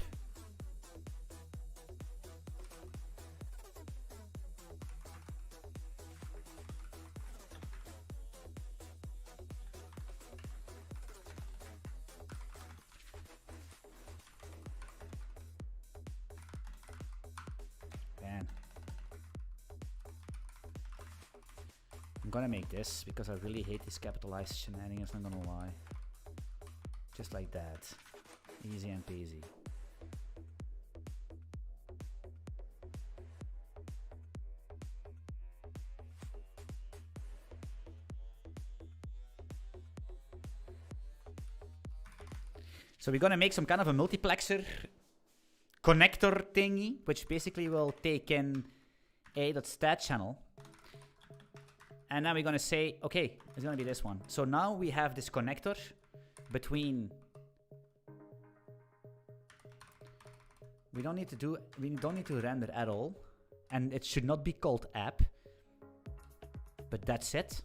S1: Man. I'm gonna make this because I really hate these capitalized shenanigans, I'm not gonna lie. Just like that. Easy and peasy. So we're gonna make some kind of a multiplexer connector thingy, which basically will take in a.stat channel. And now we're gonna say, okay, it's gonna be this one. So now we have this connector between... We don't need to render at all. And it should not be called app. But that's it.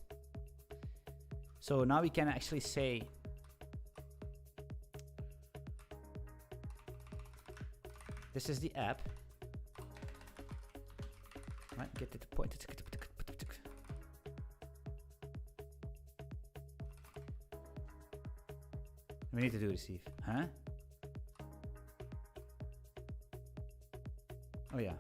S1: So now we can actually say... This is the app. Right, get to the point. We need to do receive, huh? Oh yeah.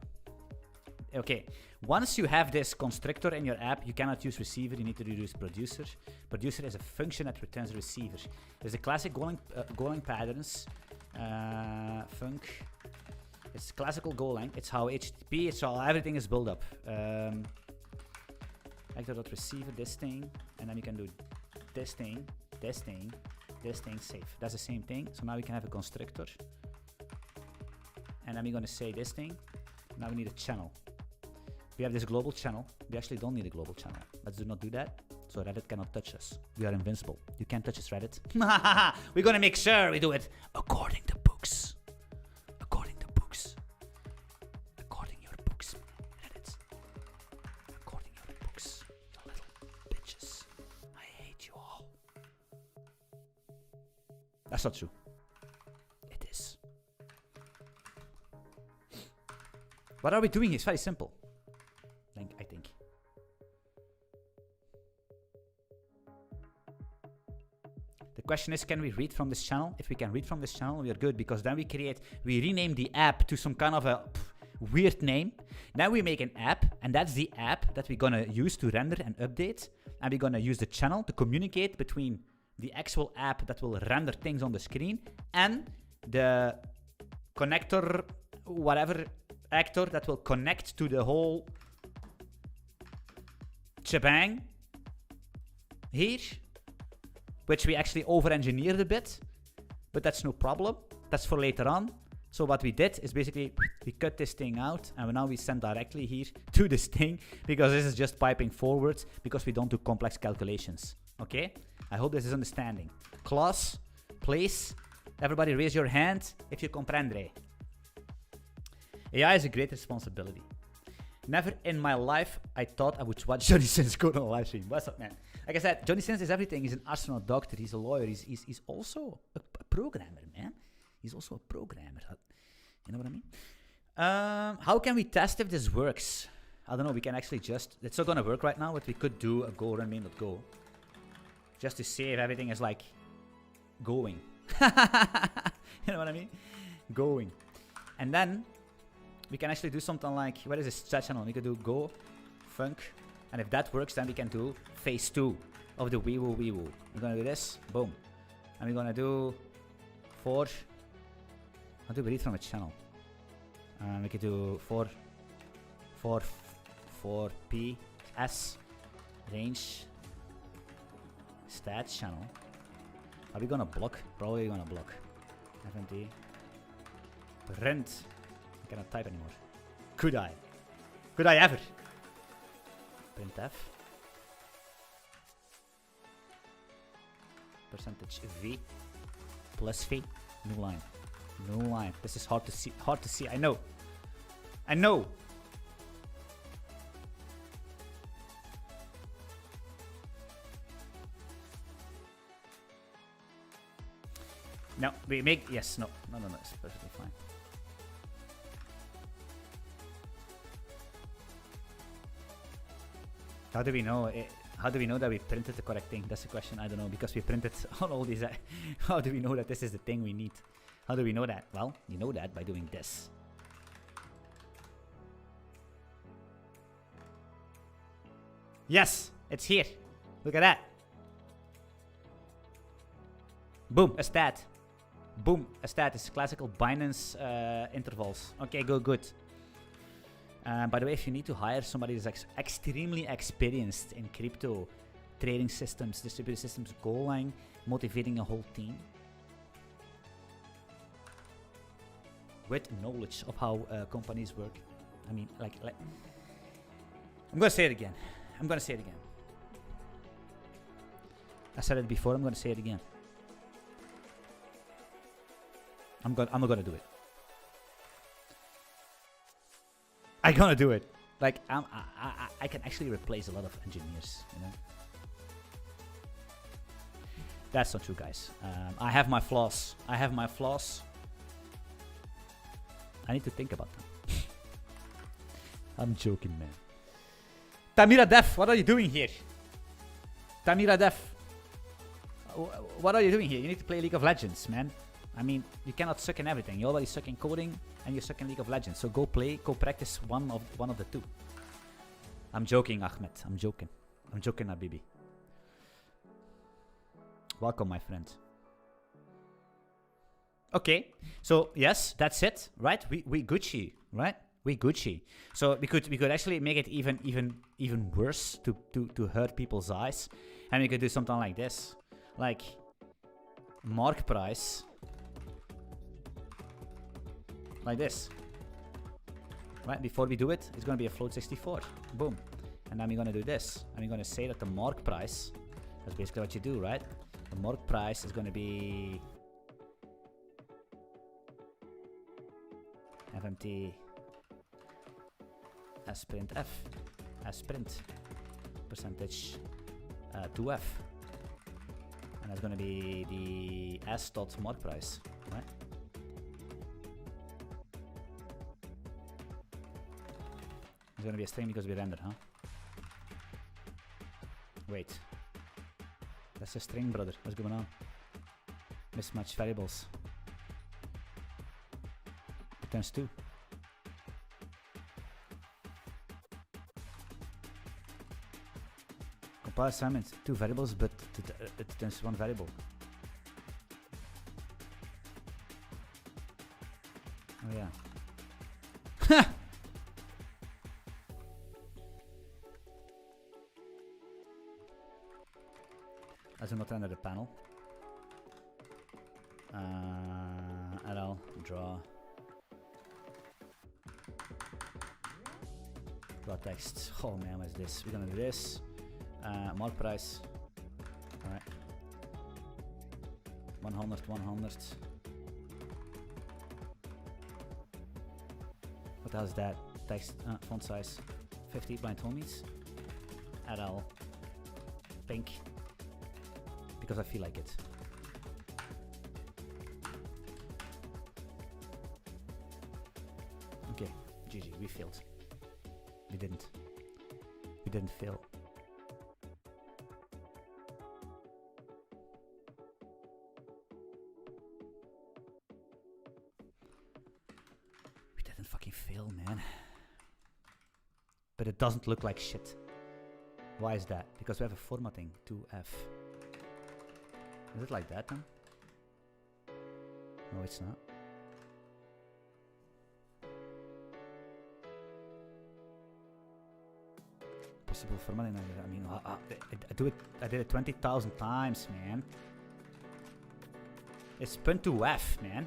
S1: Okay, once you have this constructor in your app, you cannot use receiver, you need to use producer. Producer is a function that returns a receiver. There's a classic Golang patterns. Func. It's classical Golang. It's how HTTP, it's how everything is built up. Actor.receiver, this thing, and then you can do this thing, this thing, this thing, safe. That's the same thing. So now we can have a constructor. And then we're going to say this thing. Now we need a channel. We have this global channel. We actually don't need a global channel. Let's do not do that. So Reddit cannot touch us. We are invincible. You can't touch us, Reddit. We're going to make sure we do it according to books. According to books. According your books, Reddit. According your books, you little bitches. I hate you all. That's not true. It is. What are we doing? It's very simple. I think. The question is, can we read from this channel? If we can read from this channel, we are good, because then we rename the app to some kind of a weird name. Now we make an app, and that's the app that we're gonna use to render and update. And we're gonna use the channel to communicate between the actual app that will render things on the screen and the connector, whatever actor that will connect to the whole shebang here, which we actually over-engineered a bit, but that's no problem. That's for later on. So what we did is basically we cut this thing out, and now we send directly here to this thing, because this is just piping forwards, because we don't do complex calculations. Okay? I hope this is understanding. Class, place, everybody raise your hand if you comprendre. AI is a great responsibility. Never in my life I thought I would watch Johnny Sins go on a live stream. What's up, man? Like I said, Johnny Sins is everything. He's an astronaut doctor. He's a lawyer. He's also a programmer, man. He's also a programmer. You know what I mean? How can we test if this works? I don't know. We can actually just... It's not going to work right now, but we could do a go run main.go. Just to see if everything is like going. You know what I mean? Going. And then... we can actually do something like, what is this chat channel? We could do go, func, and if that works, then we can do phase 2 of the wee woo wee woo. We're gonna do this, boom. And we're gonna do for, how do we read from a channel? We could do for 4P S range stats channel. Are we gonna block? Probably gonna block. FNT. Print. I cannot type anymore. Could I? Could I ever? Printf. Percentage V plus V. New line. New line. This is hard to see. Hard to see. I know. I know. No, we make, yes, no, it's perfectly fine. How do we know it? How do we know that we printed the correct thing? That's the question. I don't know, because we printed on all these. How do we know that this is the thing we need? How do we know that? Well, you know that by doing this. Yes, it's here. Look at that. Boom, a stat. Boom, a stat is classical Binance intervals. Okay, good. By the way, if you need to hire somebody who's extremely experienced in crypto trading systems, distributed systems, Golang, motivating a whole team with knowledge of how companies work. I mean, like I'm gonna say it again. I said it before. I'm gonna say it again. I'm not gonna do it. I'm gonna do it. Like I can actually replace a lot of engineers. You know. That's not true, guys. I have my flaws. I need to think about them. I'm joking, man. Tamira Def, what are you doing here? Tamira Def, what are you doing here? You need to play League of Legends, man. I mean, you cannot suck in everything. You already suck in coding, and you suck in League of Legends. So go play, go practice one of the two. I'm joking, Ahmed. I'm joking, Habibi. Welcome, my friend. Okay, so yes, that's it, right? We Gucci, right? We Gucci. So we could actually make it even worse to hurt people's eyes, and we could do something like this, like mark price, like this, right? Before we do it, it's gonna be a float 64. Boom, and then we're gonna do this, and we're gonna say that the mark price. That's basically what you do, right? The mark price is gonna be FMT as print F as print percentage 2F, and that's gonna be the S dot mark price, right? It's gonna be a string because we render, huh? Wait, that's a string, brother. What's going on? Mismatch variables. Returns 2. Compile assignment 2 variables, but it returns 1 variable. Oh yeah. As I'm not under the panel. RL draw text. Oh man, what's this? We're gonna do this. Mark price. Alright. 100. What the hell is that? Text font size 50 blind homies. RL pink. Because I feel like it. Okay, GG, we failed. We didn't fail. We didn't fucking fail, man. But it doesn't look like shit. Why is that? Because we have a formatting 2F. Is it like that then? No, it's not. possible formatting. I mean, I did it 20,000 times, man. It's print to F, man.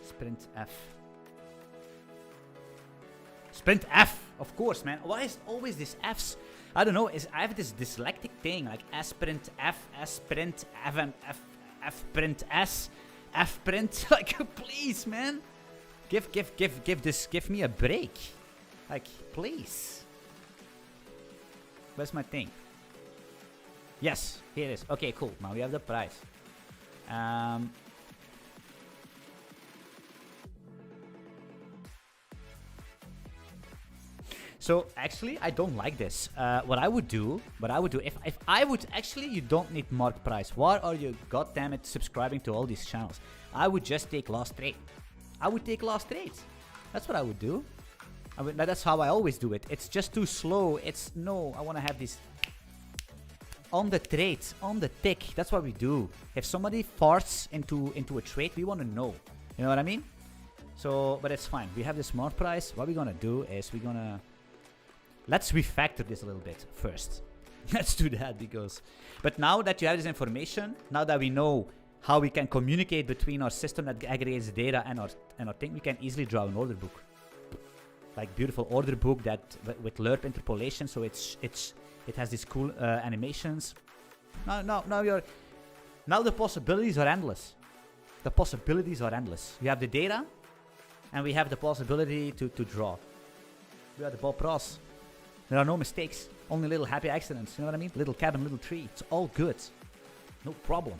S1: Sprint F. Sprint F, of course, man. Why is always this F's? I don't know. I have this dyslectic thing, like S print F, S print F, and F print S, F print. Like, please, man. Give me a break. Like, please. Where's my thing? Yes, here it is. Okay, cool. Now we have the price. So actually, I don't like this. What I would do, if I would actually, you don't need mark price. Why are you goddammit subscribing to all these channels? I would just take last trade. I would take last trades. That's what I would do. That's how I always do it. It's just too slow. I want to have this on the trade, on the tick. That's what we do. If somebody farts into a trade, we want to know. You know what I mean? So, but it's fine. We have the smart price. What we're gonna do is let's refactor this a little bit first. Let's do that but now that you have this information, now that we know how we can communicate between our system that aggregates data and our thing, we can easily draw an order book. Like beautiful order book that with lerp interpolation, so it has these cool animations. Now the possibilities are endless. The possibilities are endless. We have the data, and we have the possibility to draw. We are the Bob Ross. There are no mistakes, only little happy accidents. You know what I mean? Little cabin, little tree. It's all good. No problem.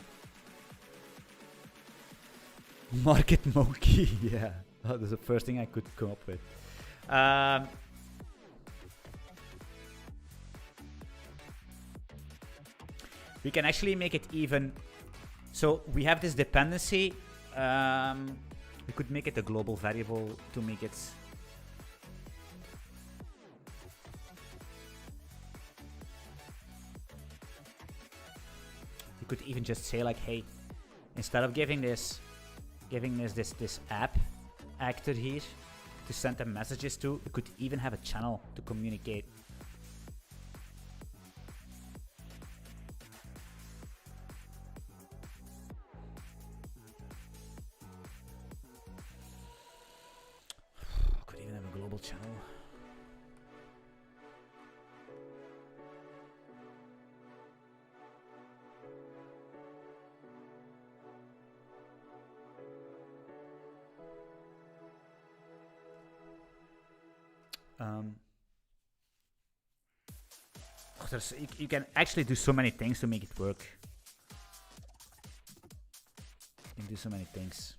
S1: Market monkey. Yeah, that was the first thing I could come up with. We can actually make it even. So we have this dependency. We could make it a global variable to make it. You could even just say like, hey, instead of giving this app actor here to send them messages to, you could even have a channel to communicate. Could even have a global channel. You can actually do so many things to make it work. You can do so many things.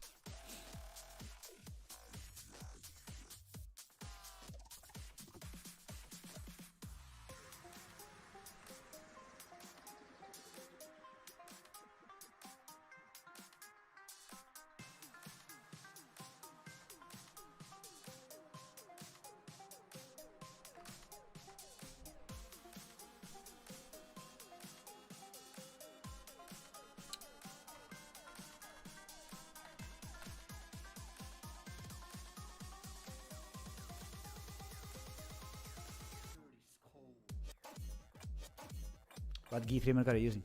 S1: What GIF framework are you using?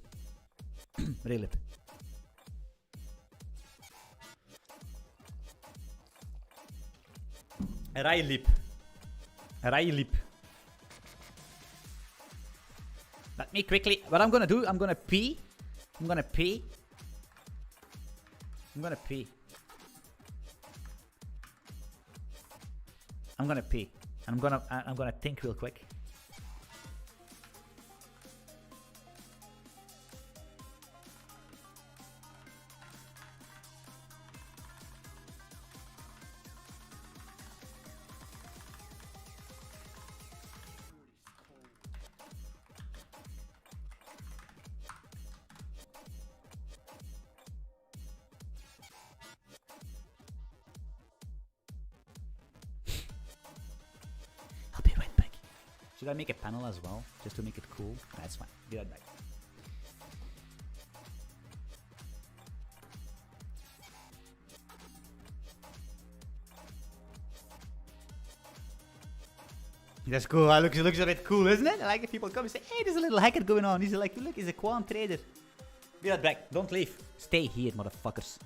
S1: Raylip. Raylip. Let me quickly. What I'm gonna do? I'm gonna pee. And I'm gonna think real quick. Should I make a panel as well, just to make it cool? That's fine. Be right back. That's cool. It looks a bit cool, isn't it? I like if people come and say, hey, there's a little hacker going on. He's like, look, he's a quant trader. Be right back. Don't leave. Stay here, motherfuckers.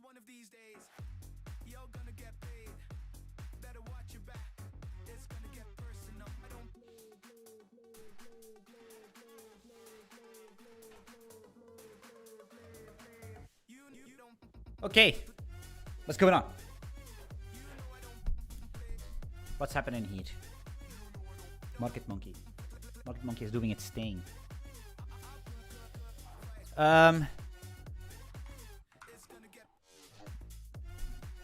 S2: One of these days, you're gonna get paid. Better watch your back. It's gonna get personal. I don't. You don't.
S1: Okay. What's going on? What's happening here? Market Monkey. Market Monkey is doing its thing.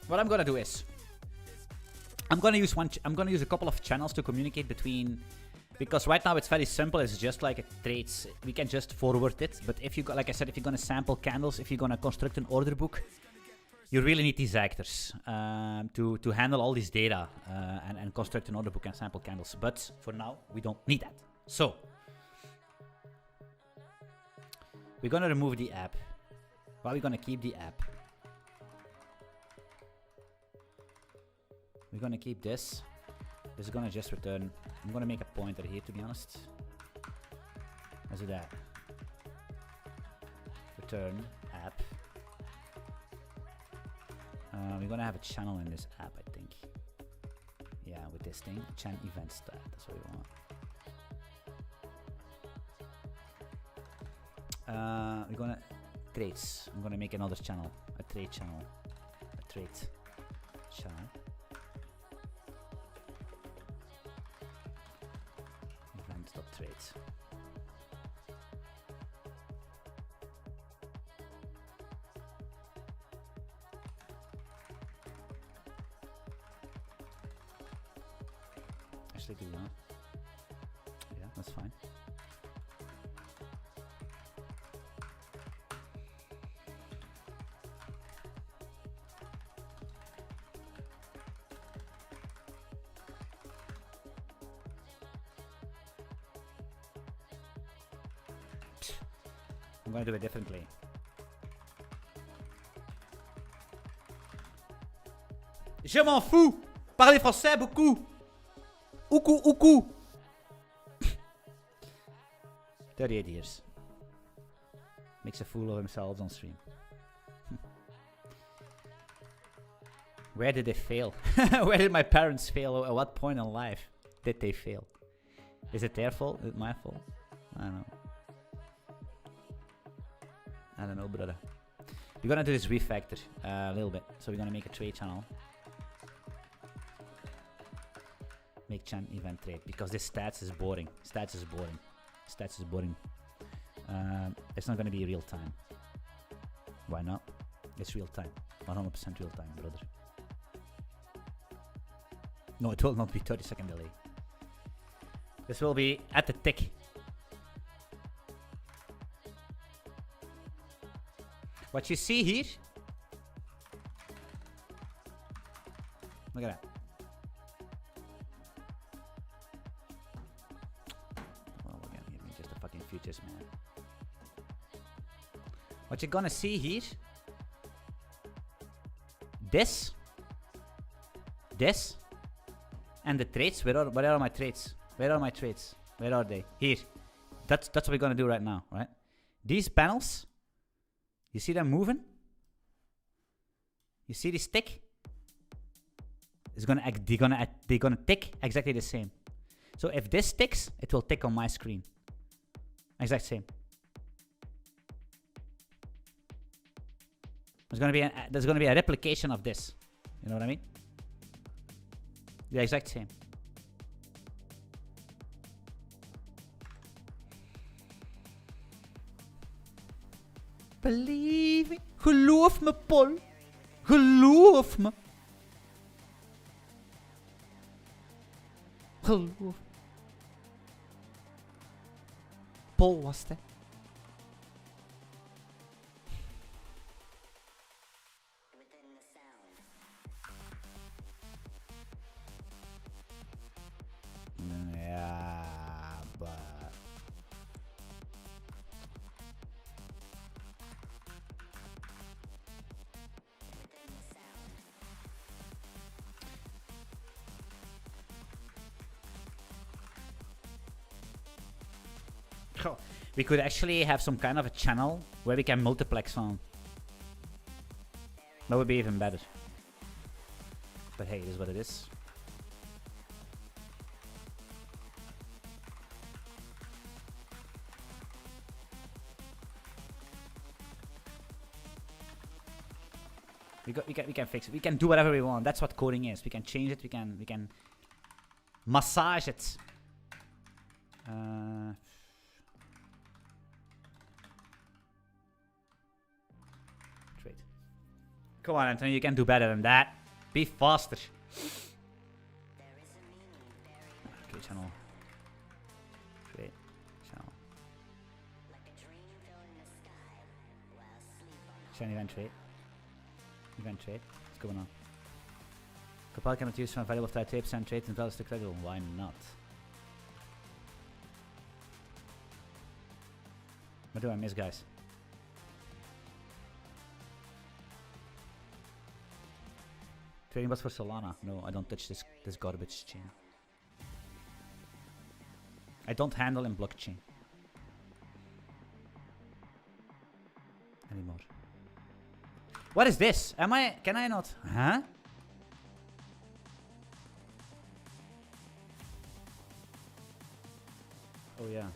S1: What I'm gonna do is I'm gonna use a couple of channels to communicate between, because right now it's very simple. It's just like a trades. We can just forward it. But if you like I said, if you're gonna sample candles, if you're gonna construct an order book, you really need these actors to handle all this data and construct an order book and sample candles. But for now, we don't need that. So we're gonna remove the app. Well, we're gonna keep the app. We're gonna keep this. This is gonna just return. I'm gonna make a pointer here, to be honest. Let's do that. Return app. We're gonna have a channel in this app, I think. Yeah, with this thing, chan event stat. That's what we want. We're gonna trades. I'm gonna make another channel, a trade channel, a trade channel. Trades. Actually, do that. Yeah, that's fine. I'm gonna do it differently. Je m'en fous! Parlez français beaucoup! Oukou, oukou! 38 years. Makes a fool of himself on stream. Where did they fail? Where did my parents fail? At what point in life did they fail? Is it their fault? Is it my fault? I don't know. I don't know, brother. We're gonna do this refactor a little bit. So we're gonna make a trade channel. Make chan event trade, because this stats is boring. Stats is boring. Stats is boring. It's not gonna be real time. Why not? It's real time. 100% real time, brother. No, it will not be 30-second delay. This will be at the tick. What you see here, look at that. Oh, again, give me just the fucking futures, man. What you're gonna see here, this, and the traits. Where are my traits? Where are my traits? Where are they? Here. That's what we're gonna do right now, right? These panels, you see them moving? You see this tick? It's gonna act, they're gonna tick exactly the same. So if this ticks, it will tick on my screen. Exact same. There's gonna be a replication of this. You know what I mean? The exact same. Believe me. Geloof me, Paul. Geloof me. Geloof. Paul was het. Ja, but... We could actually have some kind of a channel where we can multiplex on. That would be even better. But hey, it is what it is. We can fix it. We can do whatever we want. That's what coding is. We can change it. We can massage it. Trade. Come on, Anthony. You can do better than that. Be faster. Okay, channel. Trade. Channel. Channel event trade. Event trade. What's going on? Compile cannot use from variable type tapes and trades and values to credit. Why not? What do I miss, guys? Trading bots for Solana. No, I don't touch this garbage chain. I don't handle in blockchain anymore. What is this? Can I not? Huh? Oh yeah.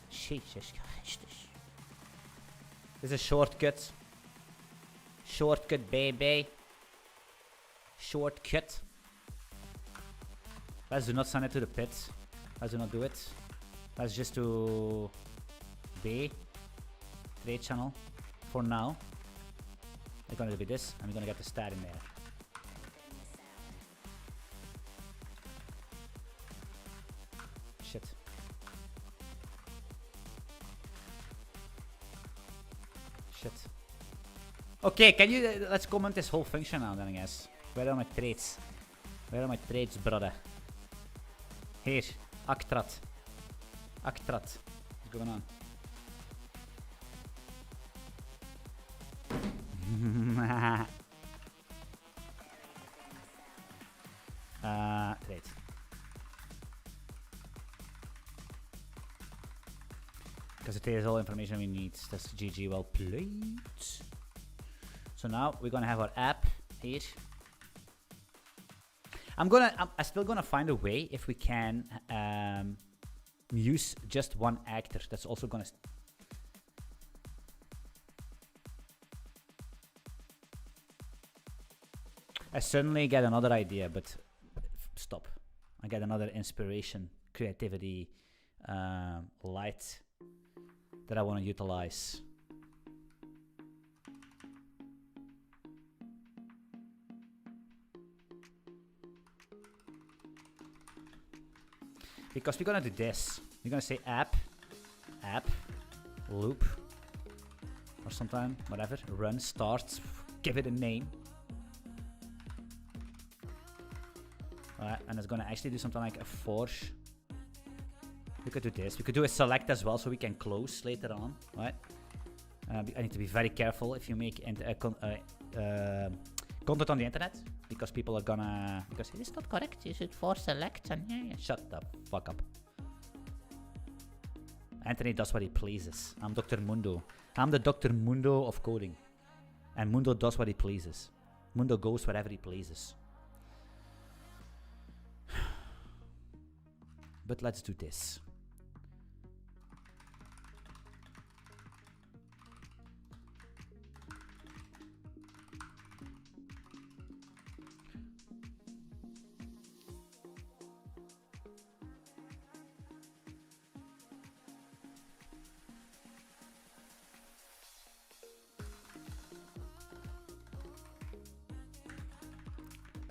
S1: Jesus Christ. This is a shortcut. Shortcut, baby. Shortcut. Let's do not send it to the pit. Let's do not do it. Let's just do B. Trade channel. For now. We're gonna do this, and we're gonna get the stat in there. Shit. Shit. Okay, can you let's comment this whole function now then, I guess. Where are my trades? Where are my trades, brother? Here, Actrat. Actrat. What's going on? Trade. Because it is all information we need. That's GG, well played. So now we're gonna have our app here. I'm still gonna find a way if we can use just one actor. That's also gonna. I suddenly get another idea, but stop. I get another inspiration, creativity, light that I want to utilize. Because we're gonna do this. We're gonna say app, loop, or sometime, whatever, run, start, give it a name. Alright, and it's gonna actually do something like a for We could do this. We could do a select as well, so we can close later on, right? I need to be very careful if you make content on the internet, because people are gonna it is not correct. You should force select and yeah. Shut the fuck up. Anthony does what he pleases. I'm Dr. Mundo. I'm the Dr. Mundo of coding, and Mundo does what he pleases. Mundo goes wherever he pleases. But let's do this.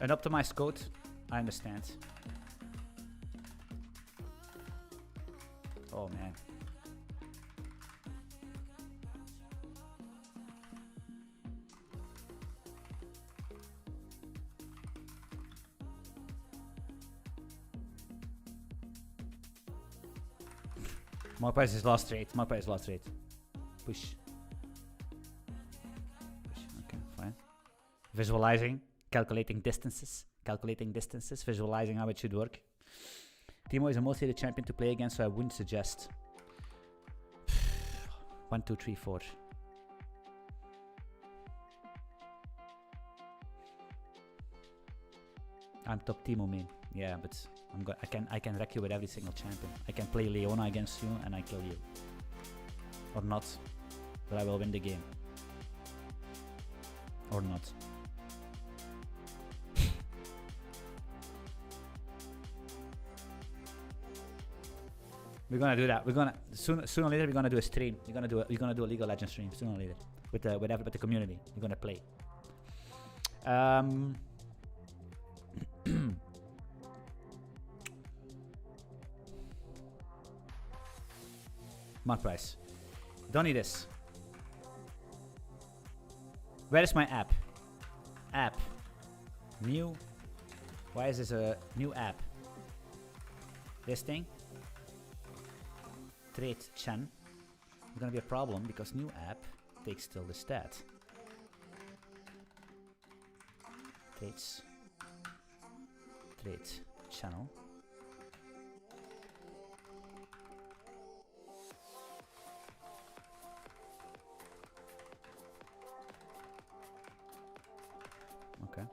S1: An optimized code, I understand. Oh man. Magpie is last rate. Magpie is last rate. Push. Push. Okay, fine. Visualizing. Calculating distances, visualizing how it should work. Timo is a mostly the champion to play against, so I wouldn't suggest. 1, 2, 3, 4. I'm top Timo main. Yeah, but I can wreck you with every single champion. I can play Leona against you and I kill you. Or not. But I will win the game. Or not. We're gonna do that. We're gonna sooner or later. We're gonna do a stream. We're gonna do a League of Legends stream sooner or later with the community. We're gonna play. Mark price. Don't need this. Where is my app? App. New. Why is this a new app? This thing. Trade Chen. It's gonna be a problem because new app takes still the stat. Trades. Trade channel. Okay.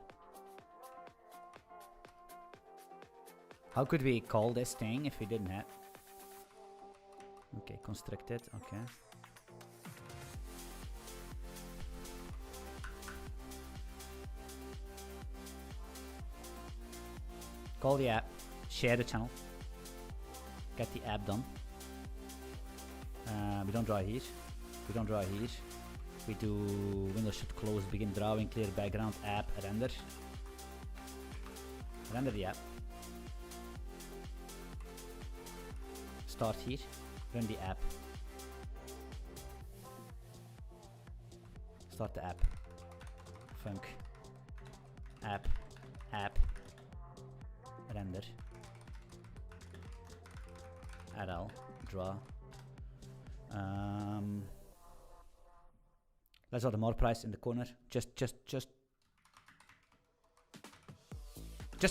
S1: How could we call this thing if we didn't have? Okay, constricted, okay. Call the app, share the channel, get the app done. We don't draw here, we don't draw here. We do Windows should close, begin drawing, clear background, app, render. Render the app. Start here. Run the app. Start the app. Func. App. App. Render. RL. Draw. Let's add the more price in the corner. Just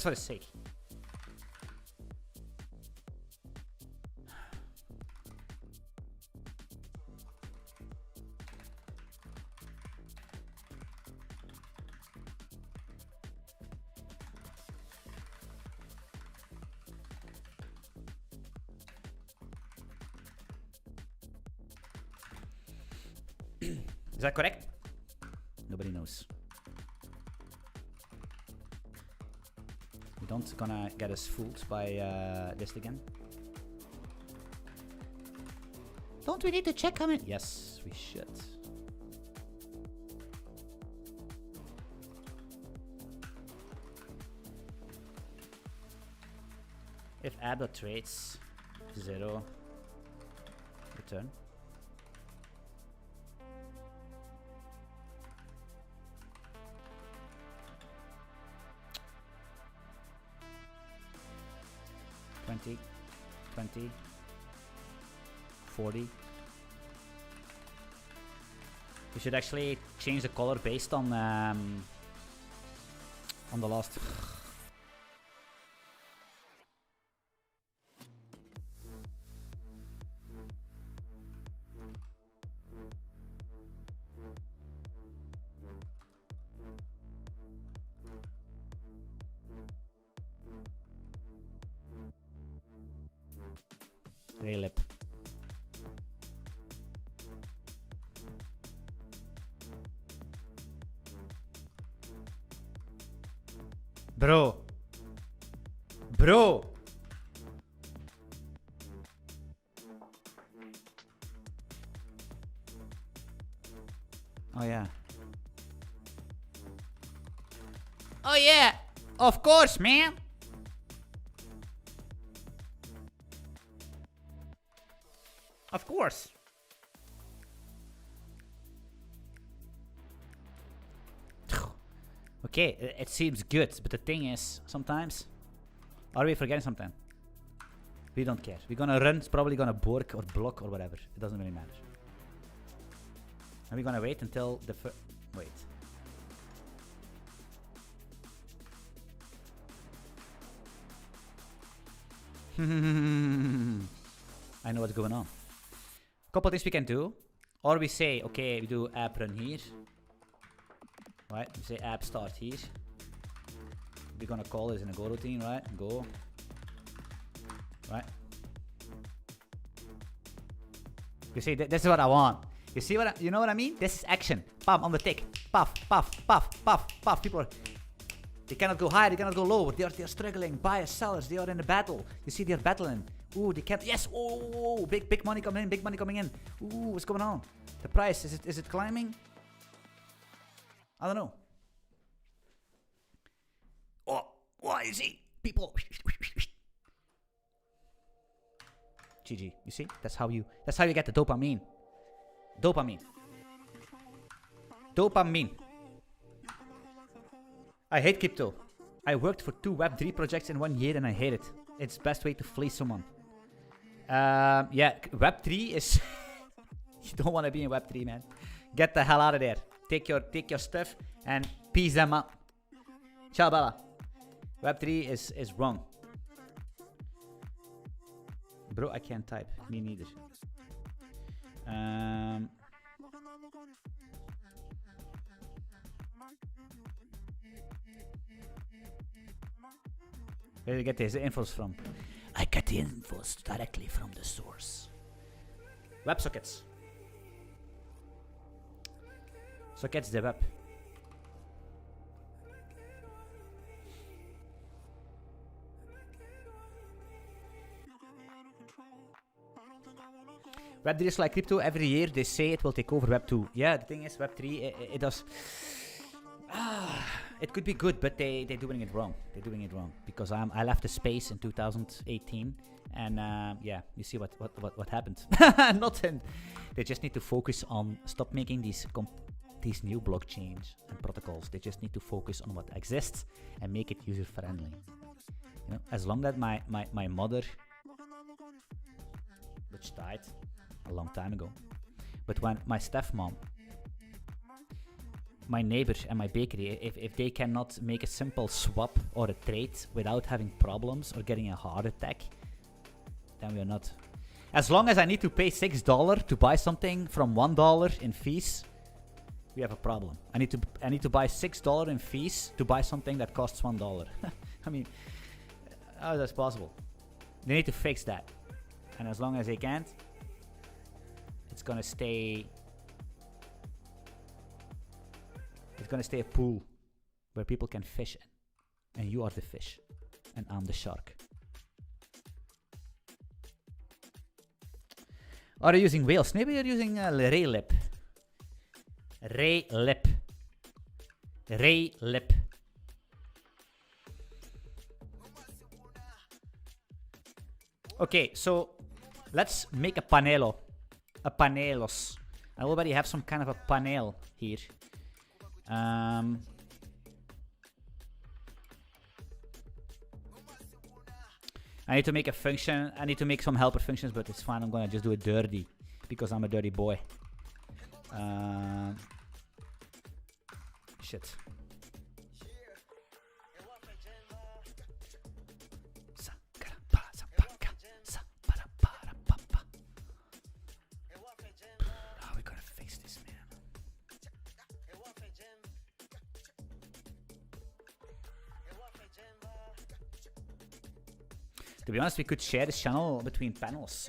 S1: for the sake. Is that correct? Nobody knows. We don't gonna get us fooled by this again. Don't we need to check how many? Yes, we should. If add.traits 0 return. $20. 40. We should actually change the color based on the last. Lip. Bro. Oh yeah. Oh yeah. Of course, man. Of course. Okay, it seems good, but the thing is, sometimes... Are we forgetting something? We don't care. We're gonna run, it's probably gonna bork or block or whatever. It doesn't really matter. And we're gonna wait until the wait. I know what's going on. Couple things we can do. Or we say, okay, we do app run here. Right, we say app start here. We're gonna call this in a go routine, right? Go. Right. You see, this is what I want. You see what you know what I mean? This is action. Bam, on the tick. Puff, puff, puff, puff, puff. People are, they cannot go high, they cannot go low. They are struggling. Buyers, sellers, they are in a battle. You see, they're battling. Ooh, they can't. Yes. Oh, big money coming in. Big money coming in. Ooh, what's going on? The price is it climbing? I don't know. Oh, what is it? People. GG. You see? That's how you get the dopamine. Dopamine. I hate crypto. I worked for 2 Web3 projects in 1 year and I hate it. It's the best way to fleece someone. Yeah, Web3 is... You don't want to be in Web3, man. Get the hell out of there. Take your stuff and peace them out. Ciao, Bella. Web3 is wrong. Bro, I can't type. Me neither. Where do you get these infos from? I get the infos directly from the source. WebSockets. Sockets the web. Web3 is like crypto. Every year they say it will take over Web 2. Yeah, the thing is, Web 3 it does. It could be good, but they're doing it wrong. They're doing it wrong because I left the space in 2018, and yeah, you see what happened. Nothing. They just need to focus on stop making these new blockchains and protocols. They just need to focus on what exists and make it user friendly. You know, as long as my mother, which died a long time ago, but when my stepmom, my neighbor and my bakery, if they cannot make a simple swap or a trade without having problems or getting a heart attack, then we're not. As long as I need to pay $6 to buy something from $1 in fees, we have a problem. I need to buy $6 in fees to buy something that costs $1. I mean, how is that possible? They need to fix that. And as long as they can't, it's gonna stay. It's gonna stay a pool where people can fish in, and you are the fish, and I'm the shark. Are you using whales? Maybe you're using Raylip. Raylip. Okay, so let's make a panelo. A panelos. I already have some kind of a panel here. I need to make a function. I need to make some helper functions, but it's fine. I'm gonna just do it dirty because I'm a dirty boy. Shit. Oh, we gotta fix this, man. To be honest, we could share this channel between panels.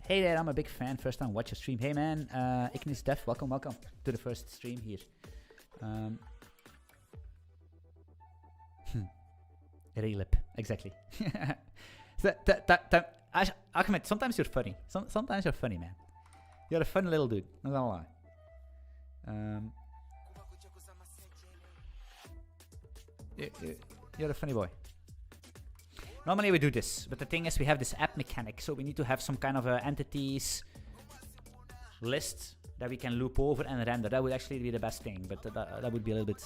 S1: Hey there, I'm a big fan. First time watch your stream. Hey man, Ignis Def, welcome to the first stream here. Relip, exactly. Ahmed, sometimes you're funny. Sometimes you're funny, man. You're a fun little dude, not gonna lie. You're a funny boy. Normally we do this, but the thing is we have this app mechanic, so we need to have some kind of a entities list that we can loop over and render. That would actually be the best thing, but that would be a little bit...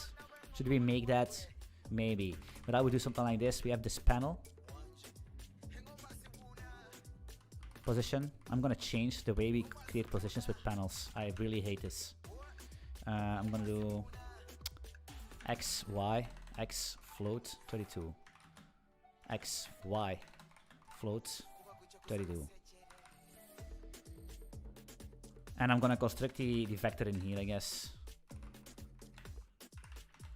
S1: Should we make that? Maybe. But I would do something like this. We have this panel. Position. I'm gonna change the way we create positions with panels. I really hate this. I'm gonna do X, Y, X, float, 32. X, Y, float, 32. And I'm gonna construct the vector in here, I guess.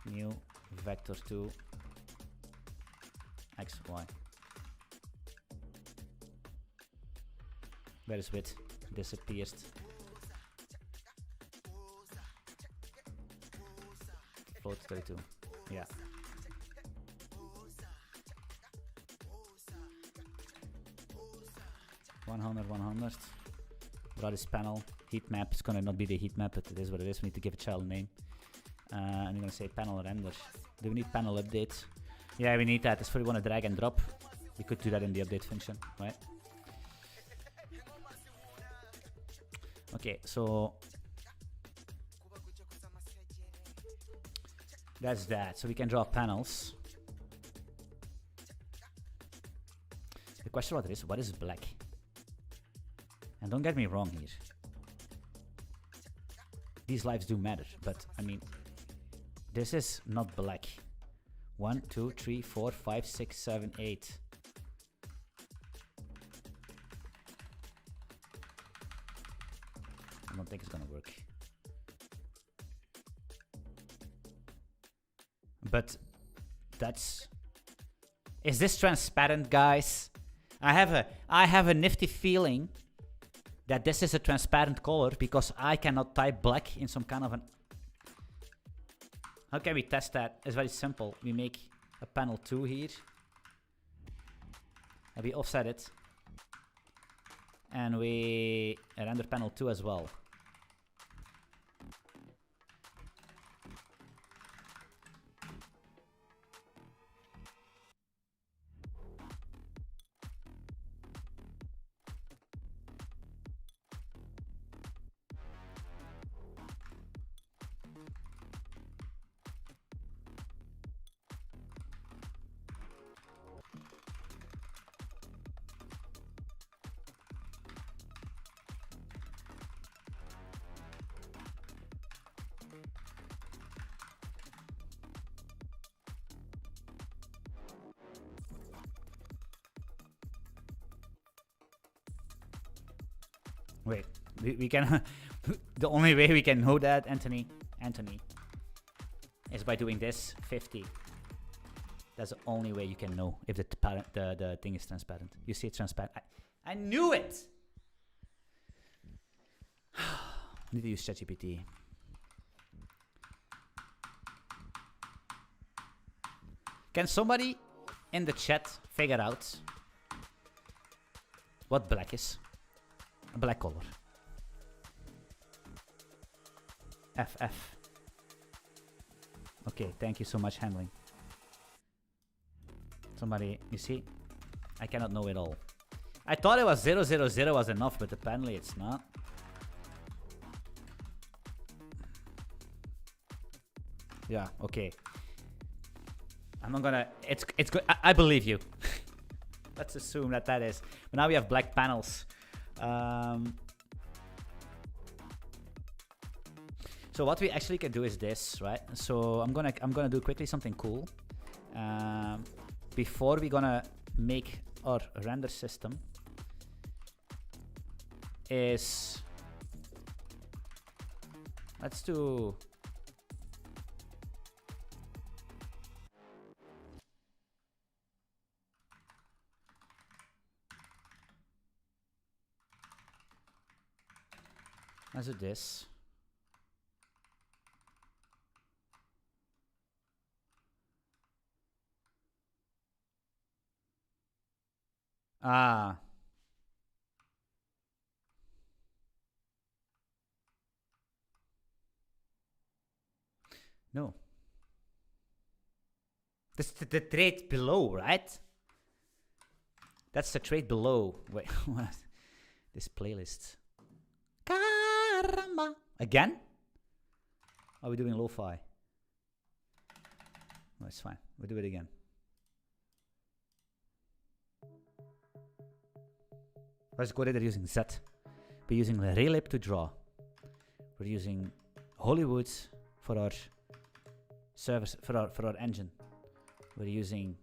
S1: New vector 2, X, Y. Where is width? Disappeared. Float 32. Yeah. 100. Draw this panel. Heat map. It's gonna not be the heat map, but it is what it is. We need to give a child a name. And we're gonna say panel render. Do we need panel update? Yeah, we need that. That's what we want to drag and drop. We could do that in the update function, right? Okay, so that's that. So we can draw panels. The question about it is, what is black? And don't get me wrong here. These lives do matter, but I mean, this is not black. 1, 2, 3, 4, 5, 6, 7, 8. I don't think it's gonna work. But that's... Is this transparent, guys? I have a nifty feeling that this is a transparent color because I cannot type black in some kind of an... How can we test that? It's very simple. We make a panel 2 here. And we offset it. And we render panel 2 as well. Wait, we can... The only way we can know that, Anthony, is by doing this, 50. That's the only way you can know if the thing is transparent. You see it's transparent. I knew it! Need to use ChatGPT. Can somebody in the chat figure out what black is? A black color. FF. Okay, thank you so much, handling. Somebody, you see? I cannot know it all. I thought it was 000 was enough, but apparently it's not. Yeah, okay. I'm not gonna. It's good. I believe you. Let's assume that is. But now we have black panels. So what we actually can do is this, right? So I'm gonna do quickly something cool. Before we're gonna make our render system is, let's do, let's do this. Ah. No. This is the trait below, right? That's the trait below. Wait, what? This playlist. Caramba. Again? Are we doing lo-fi? No, it's fine. We'll do it again. Let's go there. They're using Z. We're using Relib to draw. We're using Hollywood for our service, for our engine. We're using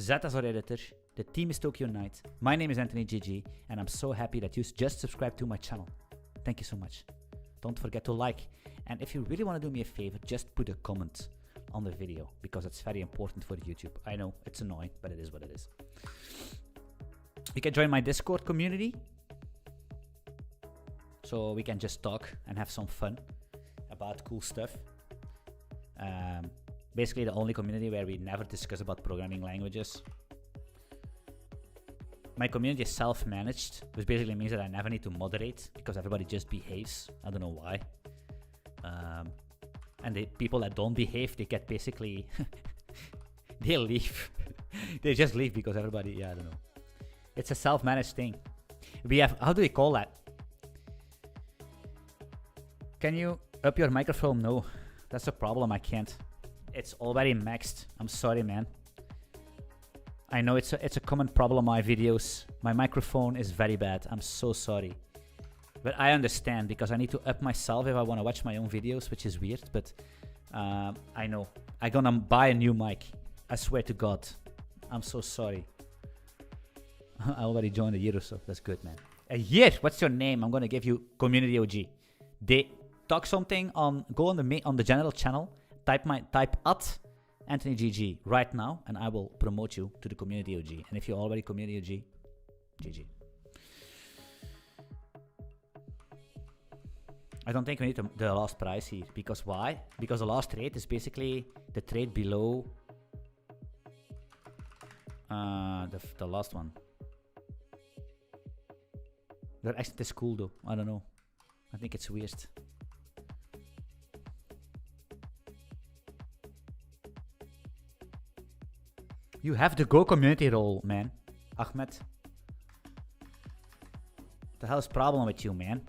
S1: Z as our editor. The team is Tokyo Night. My name is Anthony GG, and I'm so happy that you just subscribed to my channel. Thank you so much. Don't forget to like, and if you really want to do me a favor, just put a comment on the video, because it's very important for YouTube. I know it's annoying, but it is what it is. You can join my Discord community, so we can just talk and have some fun about cool stuff. Basically the only community where we never discuss about programming languages. My community is self-managed, which basically means that I never need to moderate, because everybody just behaves. I don't know why. And the people that don't behave, they get basically they leave. They just leave because everybody, yeah, I don't know. It's a self-managed thing. We have, how do we call that? Can you up your microphone? No, that's a problem. I can't. It's already maxed. I'm sorry, man. I know it's a common problem in my videos. My microphone is very bad. I'm so sorry. But I understand, because I need to up myself if I want to watch my own videos, which is weird. But I know. I'm gonna buy a new mic. I swear to God. I'm so sorry. I already joined a year or so. That's good, man. A year? What's your name? I'm gonna give you Community OG. They talk something on. Go on the general channel. Type at Anthony GG right now, and I will promote you to the Community OG. And if you're already Community OG, GG. I don't think we need the last price here, because why? Because the last trade is basically the trade below the last one. Their accent is cool though. I don't know. I think it's weird. You have the Go community role, man. Ahmed. The hell is the problem with you, man?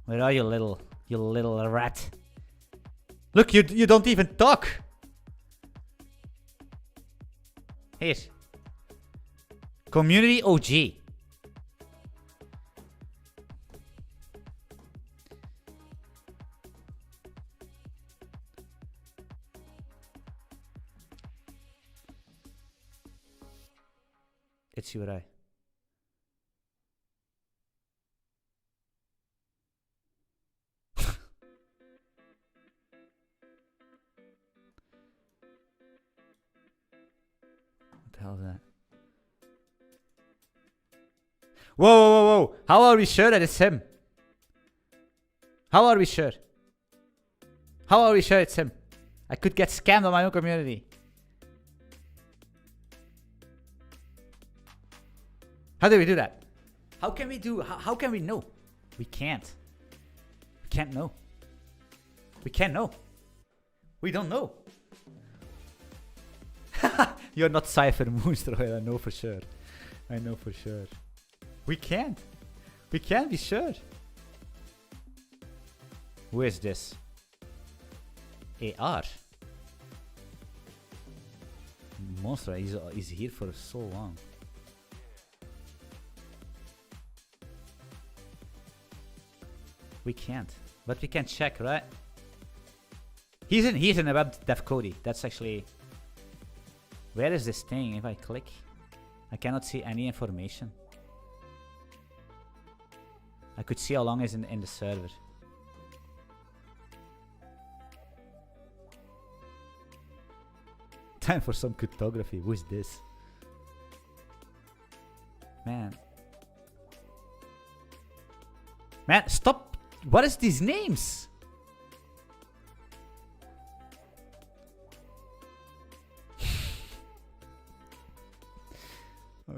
S1: Where are you little rat? Look, you don't even talk. Here. Community OG. It's you, right? What the hell is that? Whoa. How are we sure that it's him? How are we sure? How are we sure it's him? I could get scammed on my own community. How do we do that? How can we do? How can we know? We can't. We can't know. We can't know. We don't know. You're not Cypher Moonstroy, I know for sure. I know for sure. We can't. We can't be sure. Who is this? AR. Monster, he's here for so long. We can't, but we can check, right? He's in the web dev Cody. That's actually. Where is this thing? If I click, I cannot see any information. I could see how long is in the server. Time for some cryptography. Who is this? Man. Man, stop. What is these names?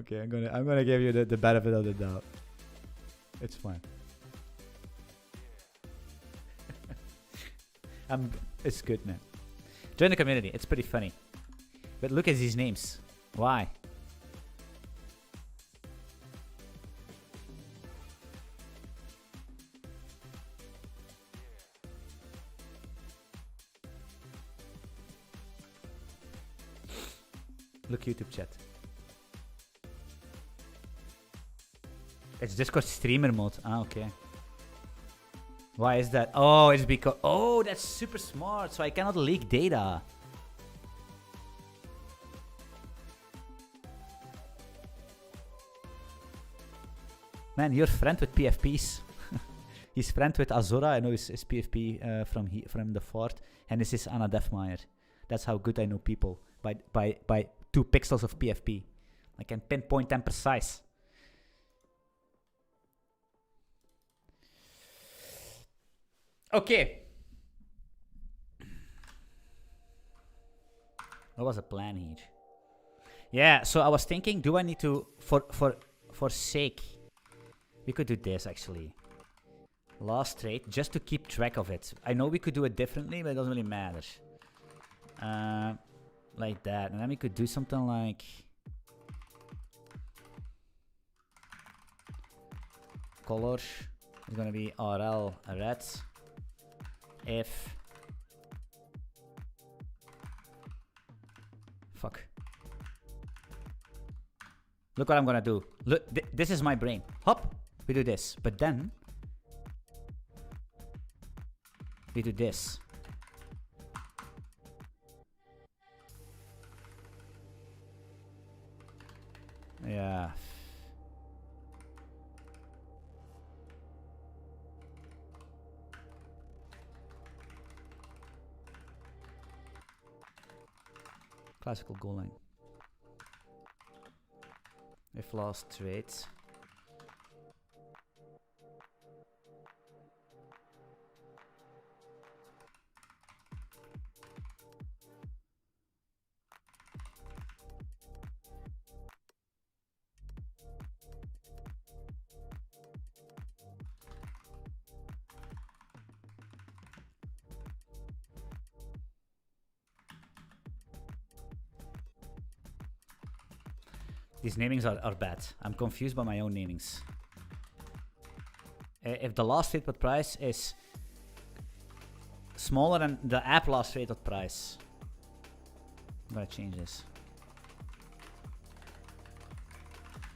S1: Okay, I'm gonna give you the benefit of the doubt. It's fine. It's good, man. Join the community. It's pretty funny. But look at these names. Why? Look, YouTube chat. It's Discord streamer mode. Ah, okay. Why is that? Oh, it's because... Oh, that's super smart. So I cannot leak data. Man, you're friend with PFPs. He's friend with Azora. I know his PFP from the fort. And this is Anna Defmeyer. That's how good I know people. By 2 pixels of PFP. I can pinpoint them precise. Okay. What was the plan here? Yeah, so I was thinking, do I need to for sake? We could do this actually. Last trade, just to keep track of it. I know we could do it differently, but it doesn't really matter. Like that. And then we could do something like color is gonna be RL red. If fuck. Look what I'm gonna do. Look, this is my brain. Hop, we do this, but then we do this. Yeah. Classical goal line. If lost trades. These namings are bad. I'm confused by my own namings. If the last traded price is smaller than the app last traded price, I'm gonna change this.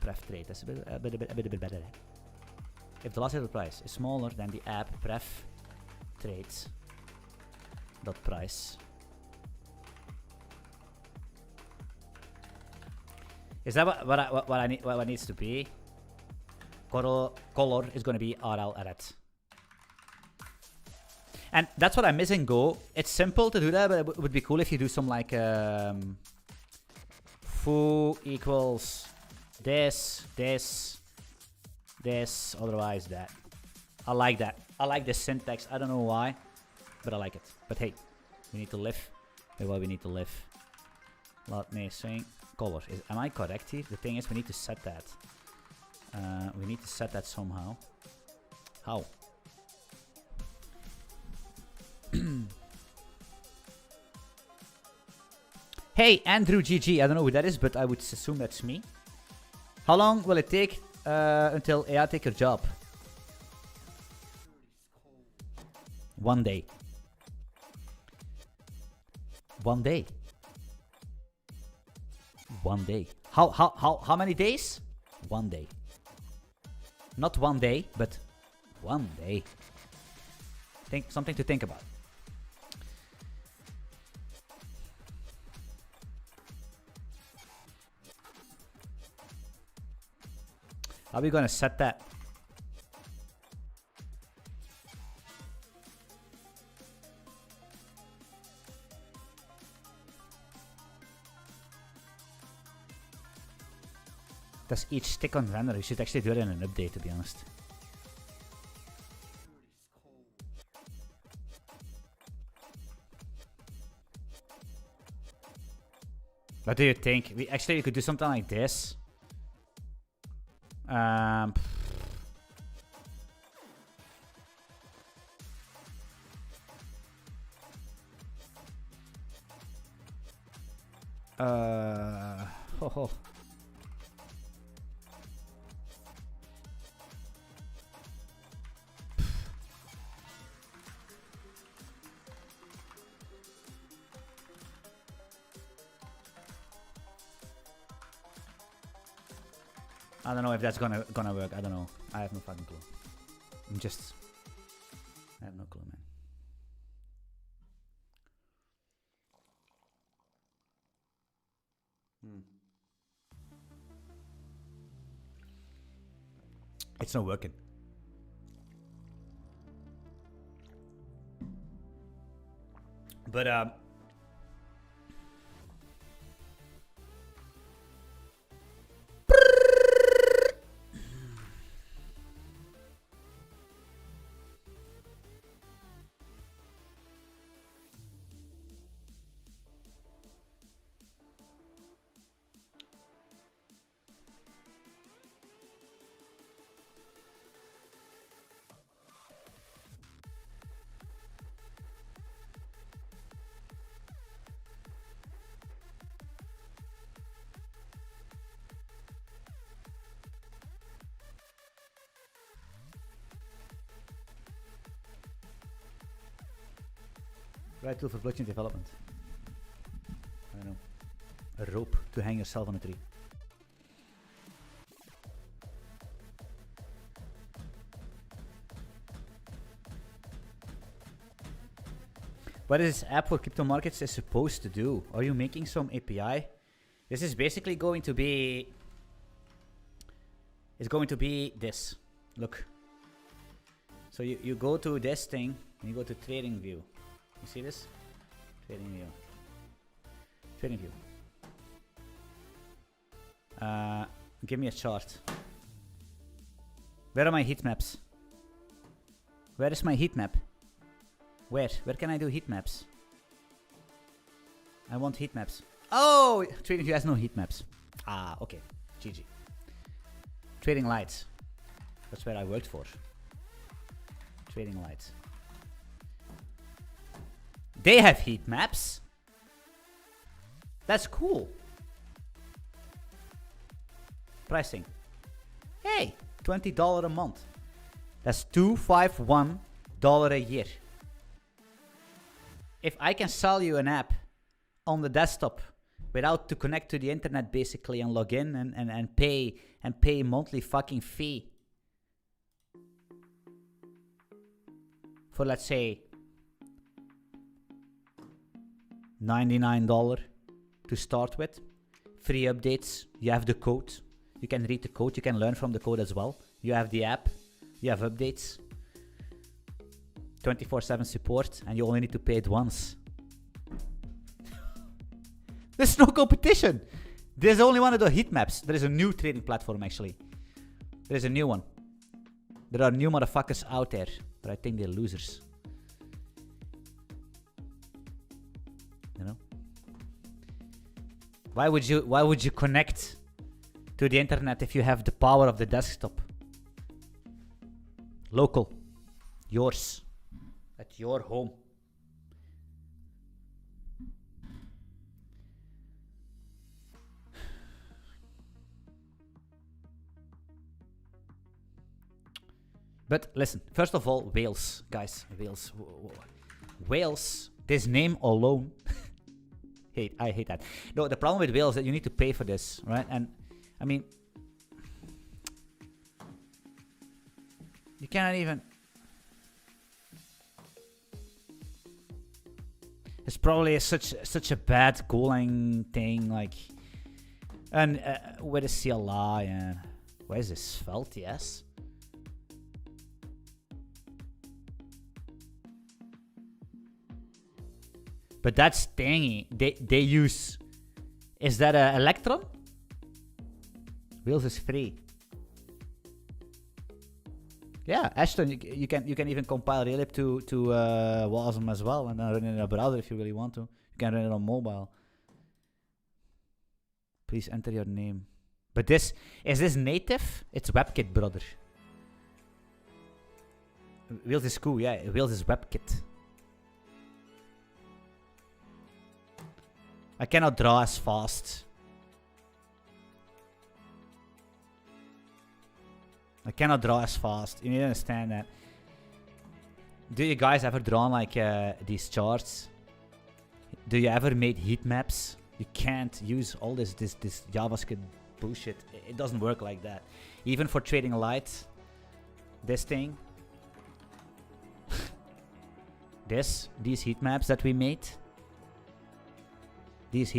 S1: Pref trade. That's a bit better. If the last traded price is smaller than the app pref trades dot price. Is that what needs to be? Color is going to be RL red. And that's what I miss in Go. It's simple to do that, but it would be cool if you do some like foo equals this, otherwise that. I like that. I like the syntax. I don't know why, but I like it. But hey, we need to live. Wait, what we need to live? Let me think. Color. Am I correct here? The thing is, we need to set that. We need to set that somehow. How? Hey, Andrew GG. I don't know who that is, but I would assume that's me. How long will it take until AI take your job? 1 day. 1 day. 1 day. How many days? 1 day. Not 1 day, but 1 day. Something to think about. How are we gonna set that? Does each stick on render? You should actually do it in an update, to be honest. What do you think? We could do something like this. Oh. I don't know if that's gonna work. I don't know. I have no fucking clue. I have no clue, man. It's not working. But right tool for blockchain development. I don't know. A rope to hang yourself on a tree. What is this app for crypto markets is supposed to do? Are you making some API? This is basically going to be... It's going to be this. Look. So you go to this thing, and you go to trading view. You see this? Trading view. Trading view. Give me a chart. Where are my heat maps? Where is my heat map? Where can I do heat maps? I want heat maps. Oh, trading view has no heat maps. Ah, okay. GG. Trading lights. That's where I worked for. Trading lights. They have heat maps. That's cool. Pricing. Hey, $20 a month. That's $251 a year. If I can sell you an app on the desktop without to connect to the internet basically and log in and pay monthly fucking fee for, let's say, $99 to start with, free updates, you have the code, you can read the code, you can learn from the code as well, you have the app, you have updates, 24/7 support, and you only need to pay it once. There's no competition. There's only one of the heat maps. There is a new trading platform actually. There is a new one. There are new motherfuckers out there, but I think they're losers. You know? Why would you connect to the internet if you have the power of the desktop? Local. Yours. At your home. But listen, first of all, Wales, guys, Wales, Wales. This name alone, I hate that. No, the problem with Wales is that you need to pay for this, right? And I mean, you cannot even. It's probably such a bad calling thing, like, and with a CLI and where is this Svelte? Yes. But that's thingy. They use. Is that a Electron? Wheels is free. Yeah, Ashton, you can even compile Relib to Wasm as well, and then run it in a browser if you really want to. You can run it on mobile. Please enter your name. But this is this native? It's WebKit, brother. Wheels is cool, yeah. Wheels is WebKit. I cannot draw as fast. I cannot draw as fast. You need to understand that. Do you guys ever drawn like these charts? Do you ever made heat maps? You can't use all this JavaScript bullshit. It doesn't work like that. Even for trading light, this thing, these heat maps that we made. This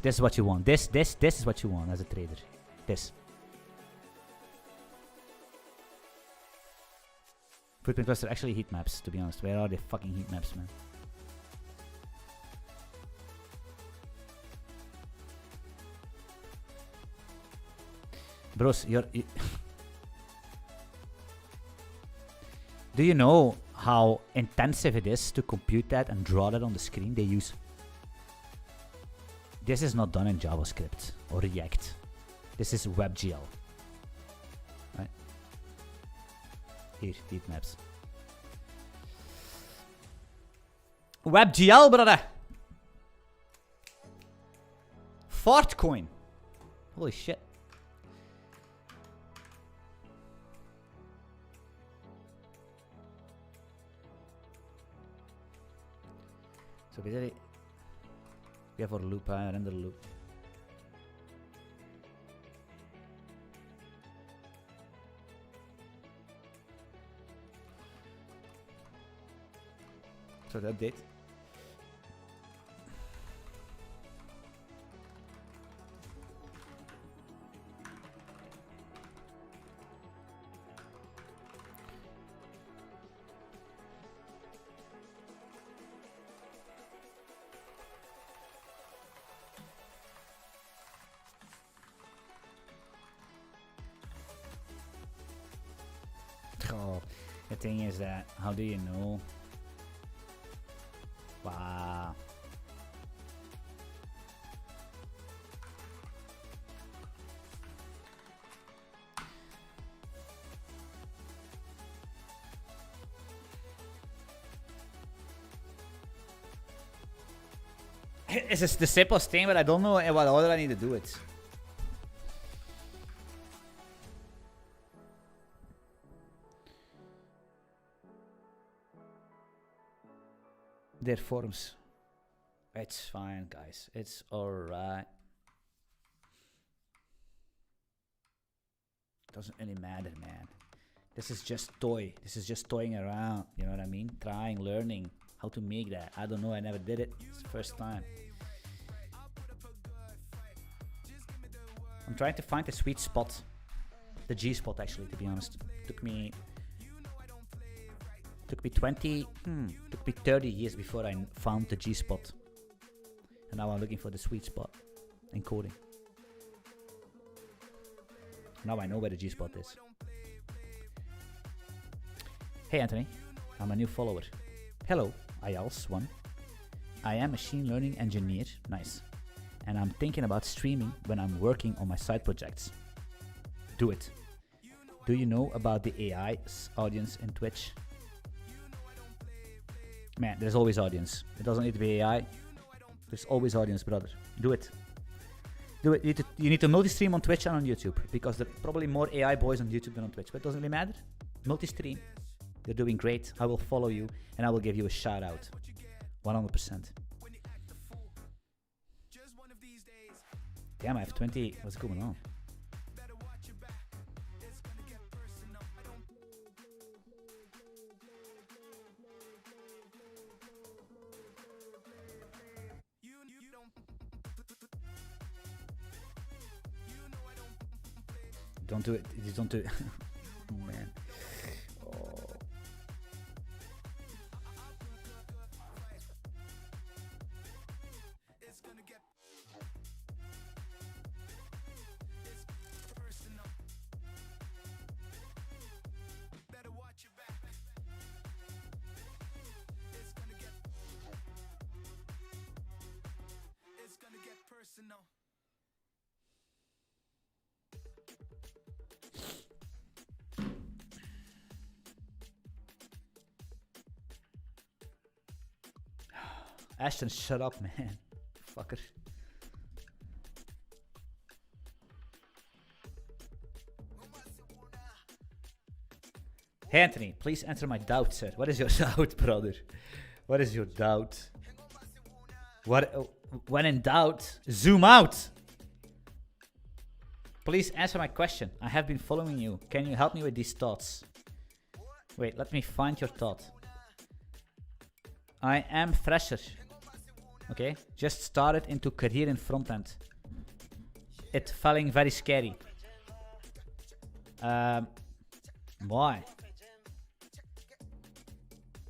S1: is what you want. This is what you want as a trader. This. Footprint cluster actually heat maps, to be honest. Where are the fucking heat maps, man? Bros, do you know how intensive it is to compute that and draw that on the screen? They use. This is not done in JavaScript or React. This is WebGL. Right? Here, heat maps. WebGL, brother! Fartcoin. Holy shit. So basically, we have our loop, render loop. So the update. Oh, the thing is that, how do you know? Wow. It's just the simplest thing, but I don't know in what order I need to do it. Their forms. It's fine, guys. It's alright. Doesn't really matter, man. This is just toy. This is just toying around. You know what I mean? Trying, learning how to make that. I don't know. I never did it. It's the first time. I'm trying to find the sweet spot. The G spot, actually, to be honest. Took me 30 years before I found the G spot. And now I'm looking for the sweet spot in coding. Now I know where the G spot is. Hey Anthony, I'm a new follower. Hello, IELTS1. I am a machine learning engineer, nice. And I'm thinking about streaming when I'm working on my side projects. Do it. Do you know about the AI audience in Twitch? Man, there's always audience. It doesn't need to be AI. There's always audience, brother. Do it. Do it. You need to multi-stream on Twitch and on YouTube, because there are probably more AI boys on YouTube than on Twitch, but it doesn't really matter. multi-stream. You're doing great. I will follow you and I will give you a shout out. 100%. Damn, I have 20. What's going on? Don't do it. Just don't do it. Oh, man. Oh. Ashton, shut up, man. Fucker. Hey, Anthony, please answer my doubt, sir. What is your doubt, brother? What is your doubt? When in doubt, zoom out. Please answer my question. I have been following you. Can you help me with these thoughts? Wait, let me find your thought. I am fresher. Okay, just started into career in front end. It feeling very scary. Why?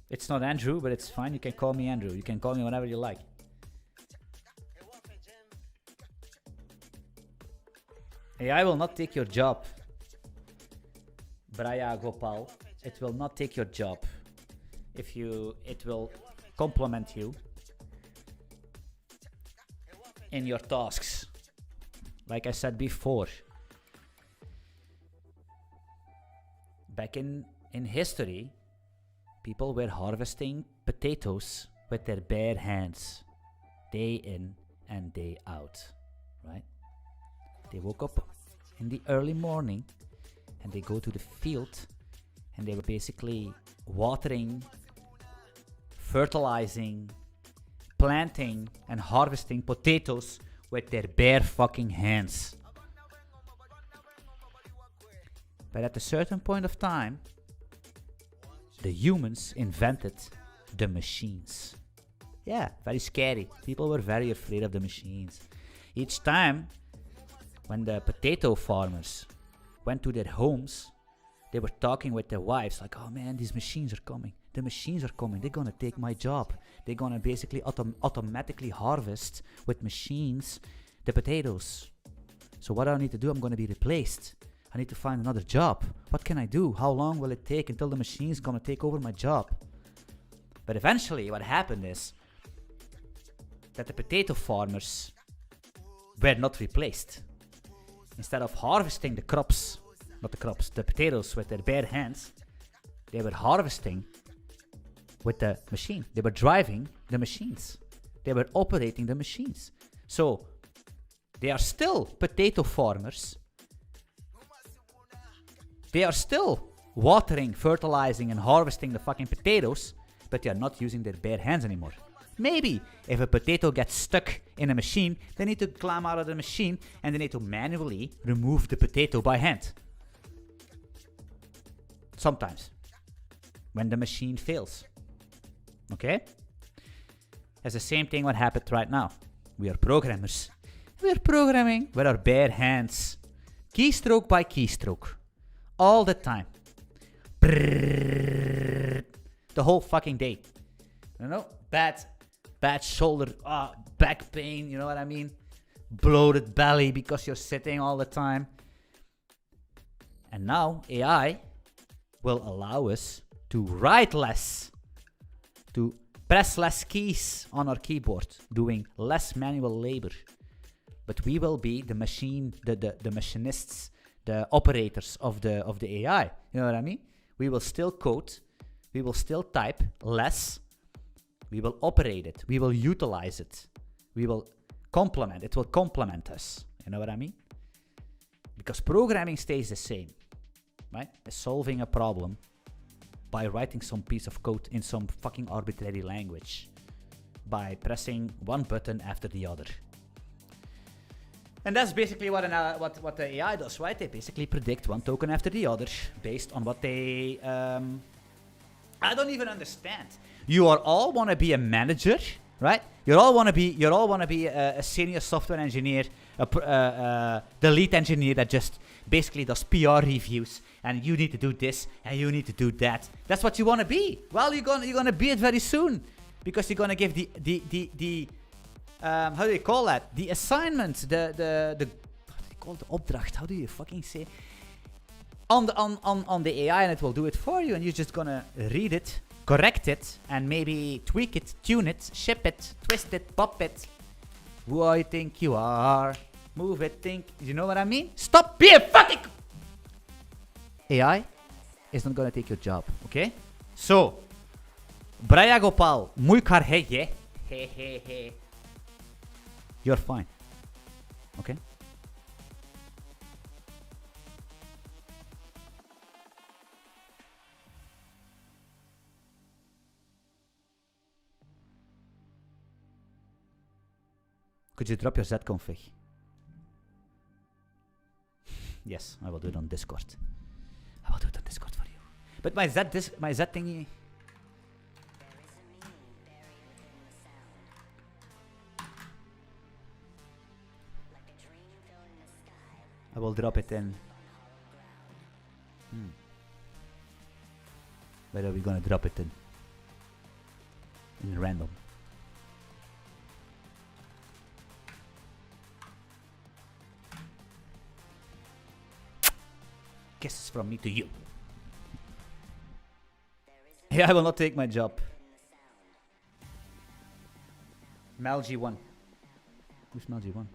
S1: It's not Andrew, but it's fine. You can call me Andrew. You can call me whenever you like. AI will not take your job. Braya Gopal. It will not take your job. It will complement you in your tasks. Like I said before, back in history, people were harvesting potatoes with their bare hands, day in and day out, right? They woke up in the early morning and they go to the field and they were basically watering, fertilizing, planting and harvesting potatoes with their bare fucking hands. But at a certain point of time, the humans invented the machines. Yeah, very scary. People were very afraid of the machines. Each time when the potato farmers went to their homes, they were talking with their wives like, oh man, these machines are coming. The machines are coming. They're gonna take my job. They're gonna basically automatically harvest with machines the potatoes. So what do I need to do? I'm gonna be replaced. I need to find another job. What can I do? How long will it take until the machine's gonna take over my job? But eventually what happened is that the potato farmers were not replaced. Instead of harvesting the potatoes with their bare hands, they were harvesting with the machine. They were driving the machines. They were operating the machines. So they are still potato farmers. They are still watering, fertilizing, and harvesting the fucking potatoes, but they are not using their bare hands anymore. Maybe if a potato gets stuck in a machine, they need to climb out of the machine and they need to manually remove the potato by hand. Sometimes, when the machine fails. Okay? It's the same thing what happened right now. We are programmers. We are programming with our bare hands. Keystroke by keystroke. All the time. Brrrr. The whole fucking day. You know? Bad shoulder, back pain, you know what I mean? Bloated belly because you're sitting all the time. And now AI will allow us to write less, to press less keys on our keyboard, doing less manual labor. But we will be the machine, the machinists, the operators of the AI. You know what I mean? We will still code, we will still type less. We will operate it. We will utilize it. We will complement. It will complement us. You know what I mean? Because programming stays the same. right? Is solving a problem by writing some piece of code in some fucking arbitrary language by pressing one button after the other. And that's basically what the AI does, right? They basically predict one token after the other based on what they... I don't even understand. You all want to be a manager, right? You all want to be a senior software engineer, the lead engineer that just basically does PR reviews, and you need to do this and you need to do that. That's what you want to be. Well, you're gonna be it very soon, because you're gonna give the how do you call that? The assignment, the what do you call it? The opdracht. How do you fucking say? On the AI, and it will do it for you, and you're just gonna read it, correct it, and maybe tweak it, tune it, ship it, twist it, pop it. Who I think you are? Move it, think. You know what I mean? Stop being fucking... AI is not gonna take your job, okay? So, Braya Gopal, muy kar hai ye. He. You're fine, okay? Could you drop your zconfig? Yes, I will do it on Discord. I will do it on Discord for you. But my Z thingy... I will drop it in. Where are we gonna drop it in? In random. Kisses from me to you. Yeah, I will not take my job. Mel G1. Who's Mel G1?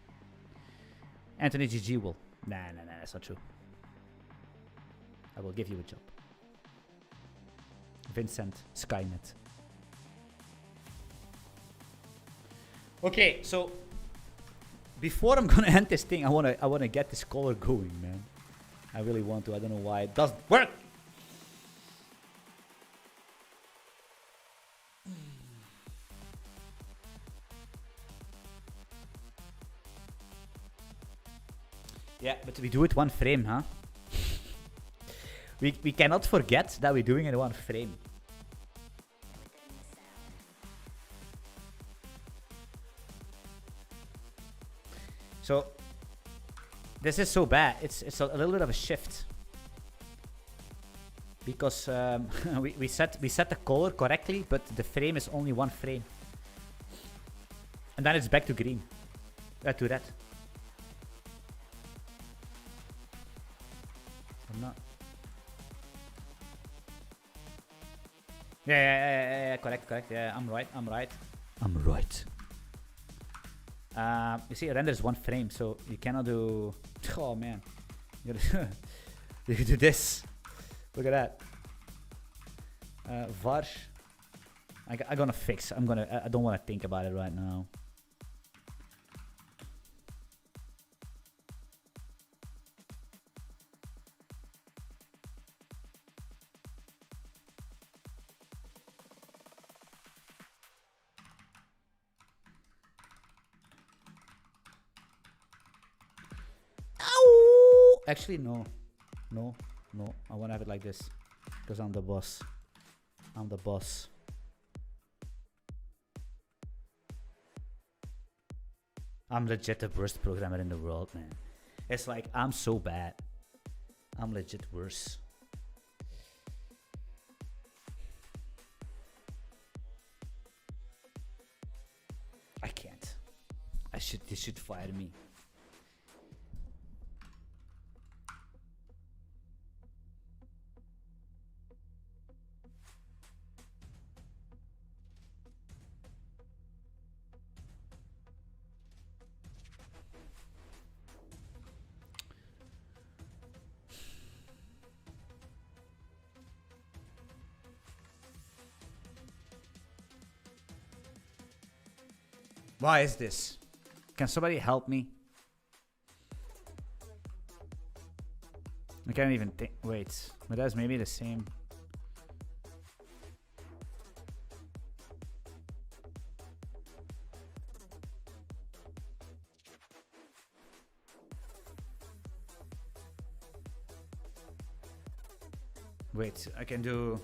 S1: Anthony GG will. Nah, that's not true. I will give you a job. Vincent, Skynet. Okay, so before I'm gonna end this thing, I wanna get this color going, man. I really want to. I don't know why it doesn't work. Yeah, but we do it one frame, huh? we cannot forget that we're doing it in one frame. So this is so bad. It's a little bit of a shift, because we set the color correctly, but the frame is only one frame, and then it's back to green, to red. I'm not. Yeah, correct. Yeah, I'm right. You see, it renders one frame, so you cannot do... Oh, man. You can do this. Look at that. Var. I'm gonna fix. I don't want to think about it right now. Actually, no. I want to have it like this, because I'm the boss. I'm legit the worst programmer in the world, man. It's like, I'm so bad. I'm legit worse. I can't. They should fire me. Why is this? Can somebody help me? I can't even think. Wait, but that's maybe the same. Wait, I can do.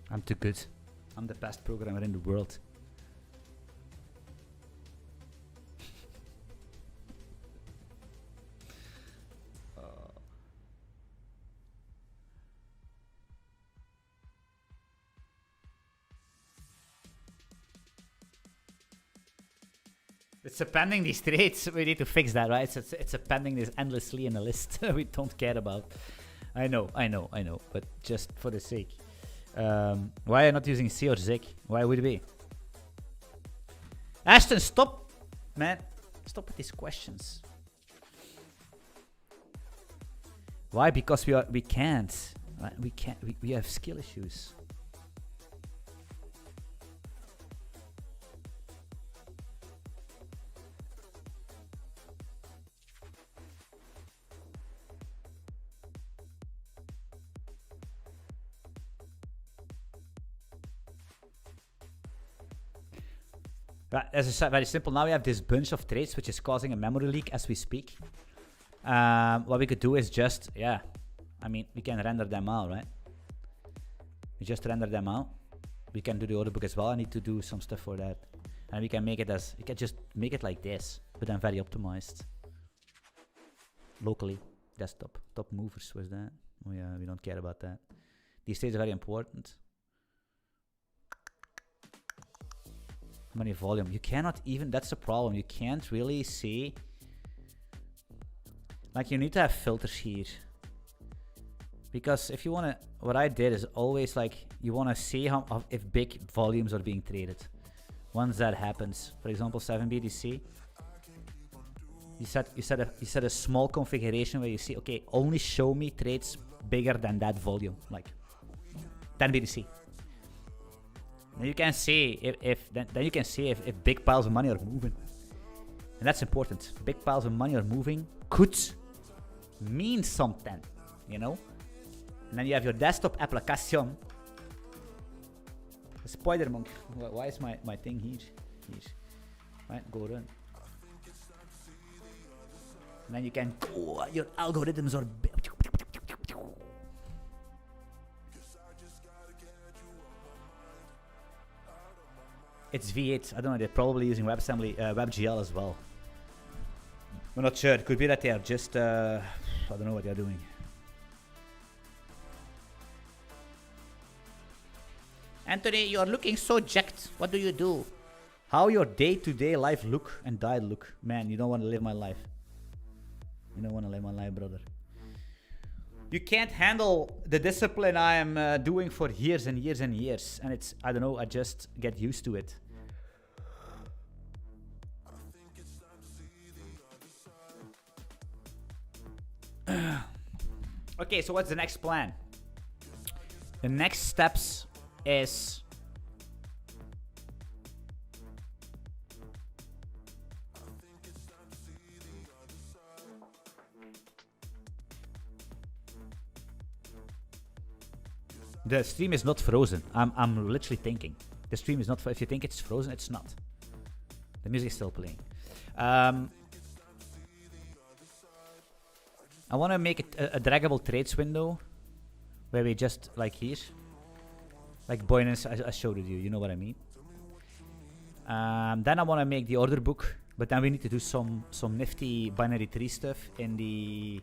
S1: I'm too good. I'm the best programmer in the world. It's appending these trades. We need to fix that, right? It's appending this endlessly in a list we don't care about. I know. But just for the sake. Why are you not using C or Zig? Why would we? Ashton, stop, man. Stop with these questions. Why? Because we can't. Right? We can't. We have skill issues. Right, as I said, very simple. Now we have this bunch of trades which is causing a memory leak as we speak. What we could do is just, yeah, I mean, we can render them out, right? We just render them out. We can do the order book as well. I need to do some stuff for that. And we can make it as, you can just make it like this, but then very optimized. Locally, desktop, top movers, where's that? Oh yeah, we don't care about that. These trades are very important. Many volume. You cannot even, that's the problem. You can't really see. Like you need to have filters here. Because if you want to, what I did is always like, you want to see how if big volumes are being traded. Once that happens, for example, 7BTC, you set a small configuration where you see, okay, only show me trades bigger than that volume, like 10 BTC. Then you can see then you can see if big piles of money are moving, and that's important. Big piles of money are moving could mean something, you know. And then you have your desktop application. Spider monk. Why is my thing here? Right, go run. And then you can go. Your algorithms are. It's V8. I don't know. They're probably using WebAssembly, WebGL as well. We're not sure. It could be that they are just. I don't know what they're doing. Anthony, you are looking so jacked. What do you do? How your day-to-day life look and diet look? Man, you don't want to live my life. You don't want to live my life, brother. You can't handle the discipline I am doing for years and years and years. And it's, I don't know, I just get used to it. Okay, so what's the next plan? The next steps is the stream is not frozen. I'm literally thinking. The stream is not if you think it's frozen, it's not. The music is still playing. I want to make it a draggable trades window where we just like here. Like Boyness, I showed it you know what I mean. Then I want to make the order book But then we need to do some nifty binary tree stuff in the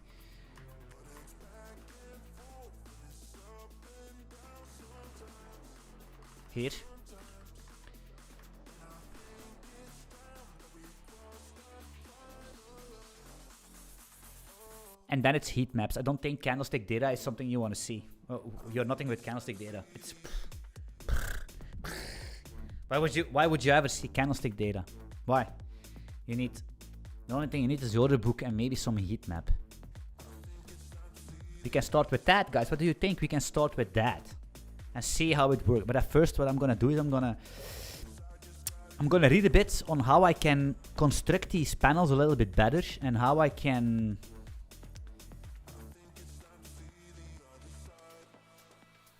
S1: here. And then it's heat maps. I don't think candlestick data is something you want to see. You're nothing with candlestick data. It's why would you ever see candlestick data? Why? You need the only thing you need is the order book and maybe some heat map. We can start with that, guys. What do you think? We can start with that and see how it works. But at first, what I'm gonna do is I'm gonna read a bit on how I can construct these panels a little bit better and how I can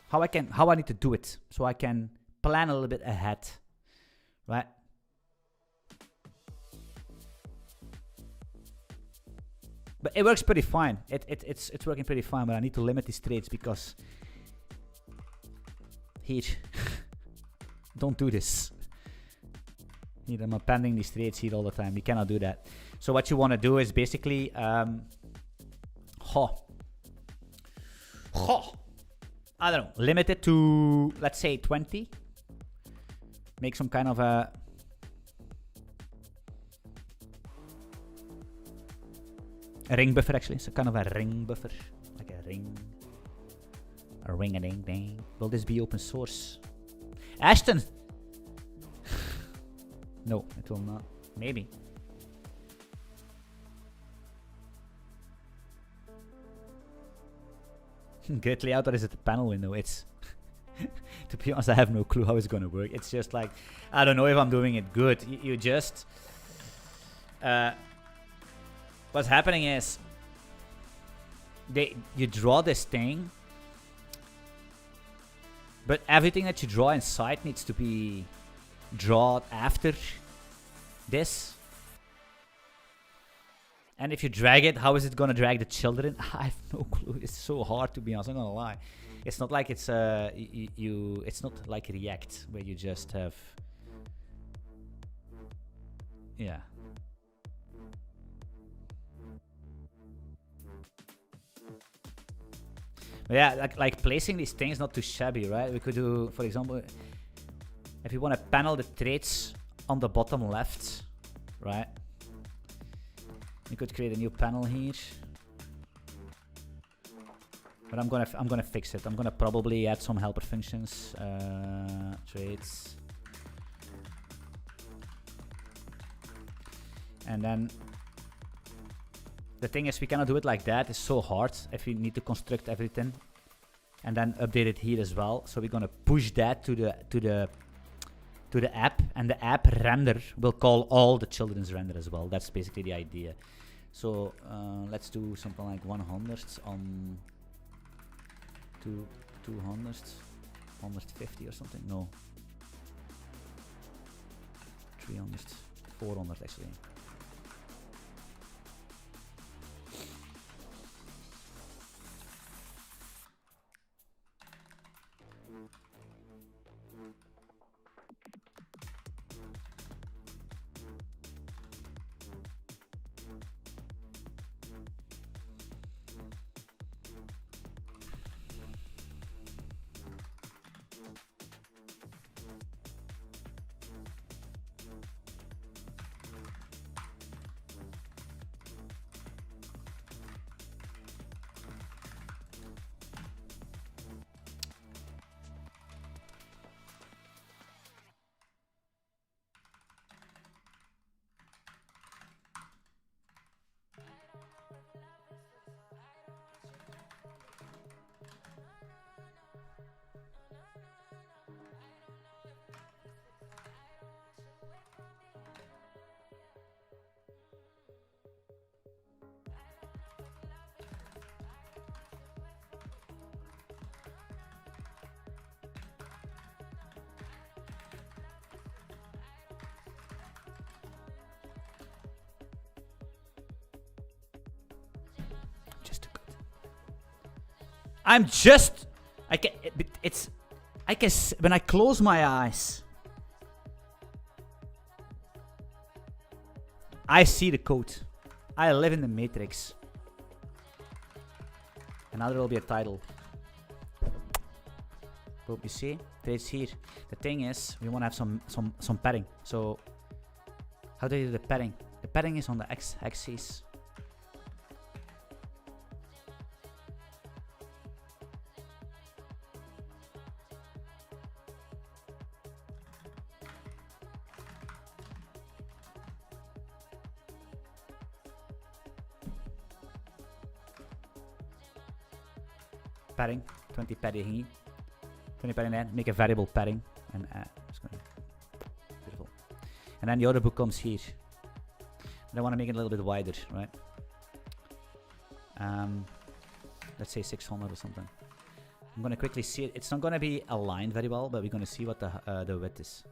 S1: how I need to do it so I can plan a little bit ahead, right? But it works pretty fine. It's working pretty fine, but I need to limit these trades because here, don't do this. Here, I'm appending these trades here all the time. You cannot do that. So what you want to do is basically, I don't know, limit it to, let's say 20. Make some kind of a ring buffer, actually. So kind of a ring buffer, like a ring a ding ding. Will this be open source? Ashton. No, it will not. Maybe. Great layout, or is it a panel window? It's to be honest, I have no clue how it's gonna work. It's just like, I don't know if I'm doing it good. You just what's happening is you draw this thing, but everything that you draw inside needs to be drawn after this. And if you drag it, how is it gonna drag the children? I have no clue. It's so hard, to be honest. I'm not gonna lie. It's not like it's it's not like React where you just have, yeah. But yeah, like placing these things not too shabby, right? We could do, for example, if you want to panel the trades on the bottom left, right? You could create a new panel here. But I'm gonna fix it. I'm gonna probably add some helper functions, trades, and then the thing is we cannot do it like that. It's so hard if we need to construct everything and then update it here as well. So we're gonna push that to the app, and the app render will call all the children's render as well. That's basically the idea. So let's do something like 100 on 200, 150 or something. No, 300, 400 actually. I'm just, I can, it's, I can, when I close my eyes, I see the code. I live in the matrix. And now there will be a title. Boom, you see? It's here. The thing is, we want to have some padding. So, how do you do the padding? The padding is on the x-axis. Padding, 20 padding, 20 padding there, make a variable padding, and it's gonna be beautiful. And then the other book comes here. And I want to make it a little bit wider, right? Let's say 600 or something. I'm gonna quickly see it. It's not gonna be aligned very well, but we're gonna see what the width is.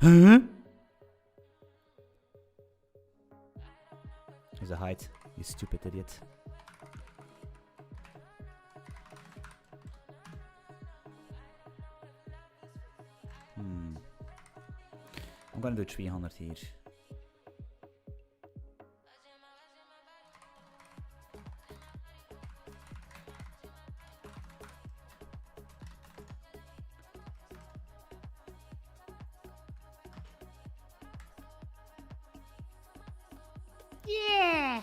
S1: Huh? Here's the height, you stupid idiot. I'm gonna do 300 here. Yeah!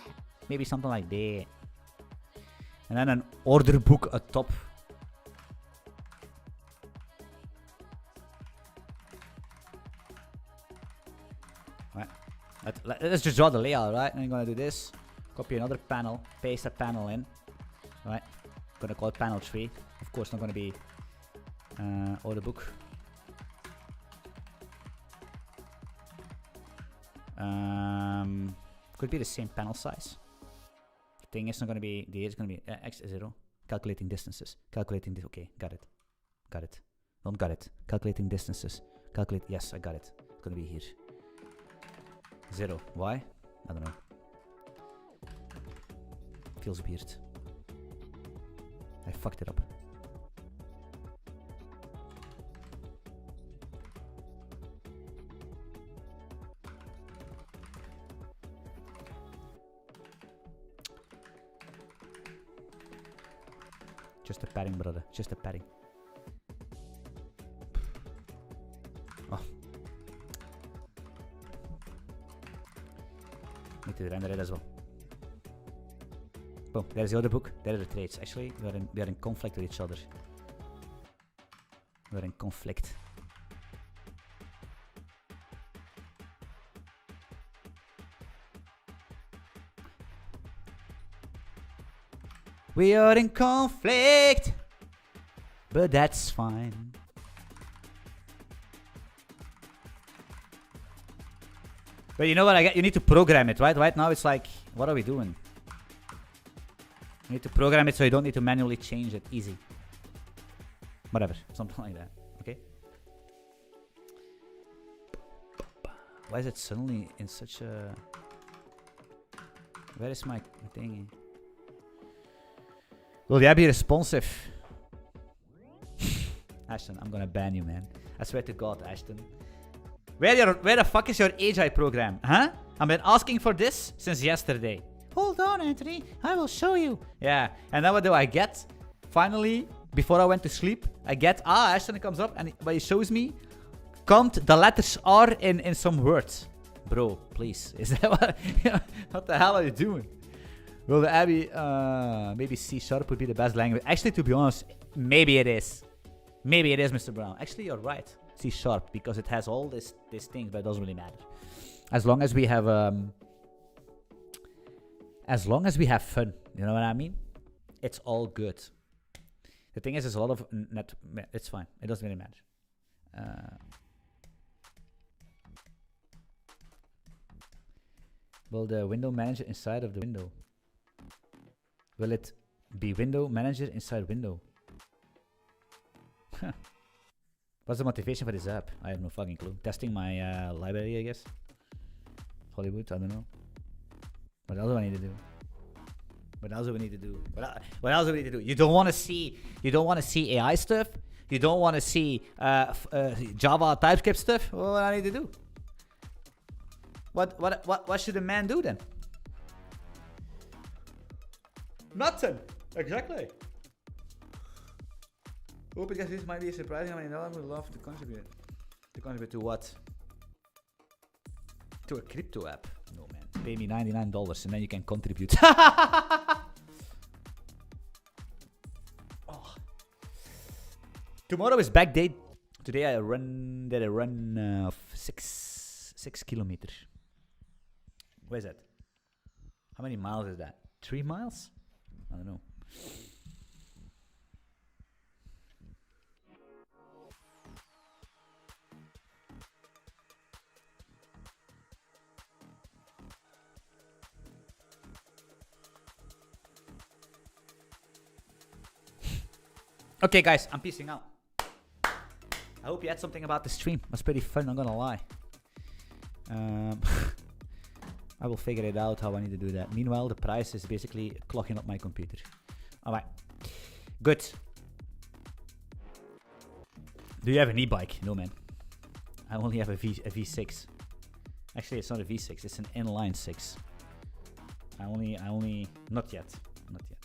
S1: Maybe something like that. And then an order book at top. Right. Let's just draw the layout, right? And I'm gonna do this. Copy another panel. Paste a panel in. Right. Gonna call it panel 3. Of course, not gonna be order book. Could be the same panel size. The thing is not going to be, the age is going to be x0. Calculating distances. Calculating this. Okay, got it. Got it. Don't got it. Calculating distances. Calculate. Yes, I got it. It's going to be here. 0. Why? I don't know. Feels weird. I fucked it up. Just a padding, brother. Just a padding. Oh. Need to render it as well. Boom. There's the other book. There are the traits. Actually, we are in conflict with each other. We are in conflict. We are in conflict, but that's fine. But you know what I get? You need to program it, right? Right now it's like, what are we doing? You need to program it so you don't need to manually change it. Easy. Whatever, something like that. Okay. Why is it suddenly in such a... Where is my thingy? Will you be responsive? Ashton, I'm gonna ban you, man. I swear to God, Ashton. Where the fuck is your AGI program? Huh? I've been asking for this since yesterday. Hold on, Anthony. I will show you. Yeah. And then what do I get? Finally, before I went to sleep, I get... Ashton comes up and he shows me... Count the letters R in some words. Bro, please. Is that what... what the hell are you doing? Well, the Abby, maybe C# would be the best language. Actually, to be honest, maybe it is. Maybe it is, Mr. Brown. Actually, you're right. C# because it has all these things, but it doesn't really matter. As long as we have, fun, you know what I mean? It's all good. The thing is, there's a lot of it's fine. It doesn't really matter. Will the window manager inside of the window? Will it be window manager inside window? What's the motivation for this app? I have no fucking clue. Testing my library, I guess. Hollywood, I don't know. What else do I need to do? What else do we need to do? What else do we need to do? You don't want to see AI stuff? You don't want to see Java TypeScript stuff? Well, what do I need to do? What should a man do then? Nothing. Exactly. Oh, because this might be surprising. I mean, I would love to contribute. To contribute to what? To a crypto app. No, man. Pay me $99 and then you can contribute. Oh. Tomorrow is back day. Today I did a run of 6 kilometers. Where is that? How many miles is that? 3 miles? I don't know. Okay, guys, I'm peacing out. I hope you had something about the stream. It was pretty fun, I'm gonna lie. I will figure it out how I need to do that. Meanwhile, the price is basically clocking up my computer. Alright. Good. Do you have an e-bike? No, man. I only have a V6. Actually, it's not a V6. It's an inline 6. I only... Not yet. Not yet.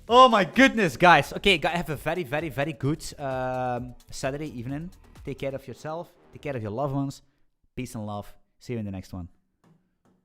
S1: Oh my goodness, guys. Okay, have a very, very, very good Saturday evening. Take care of yourself. Take care of your loved ones. Peace and love. See you in the next one.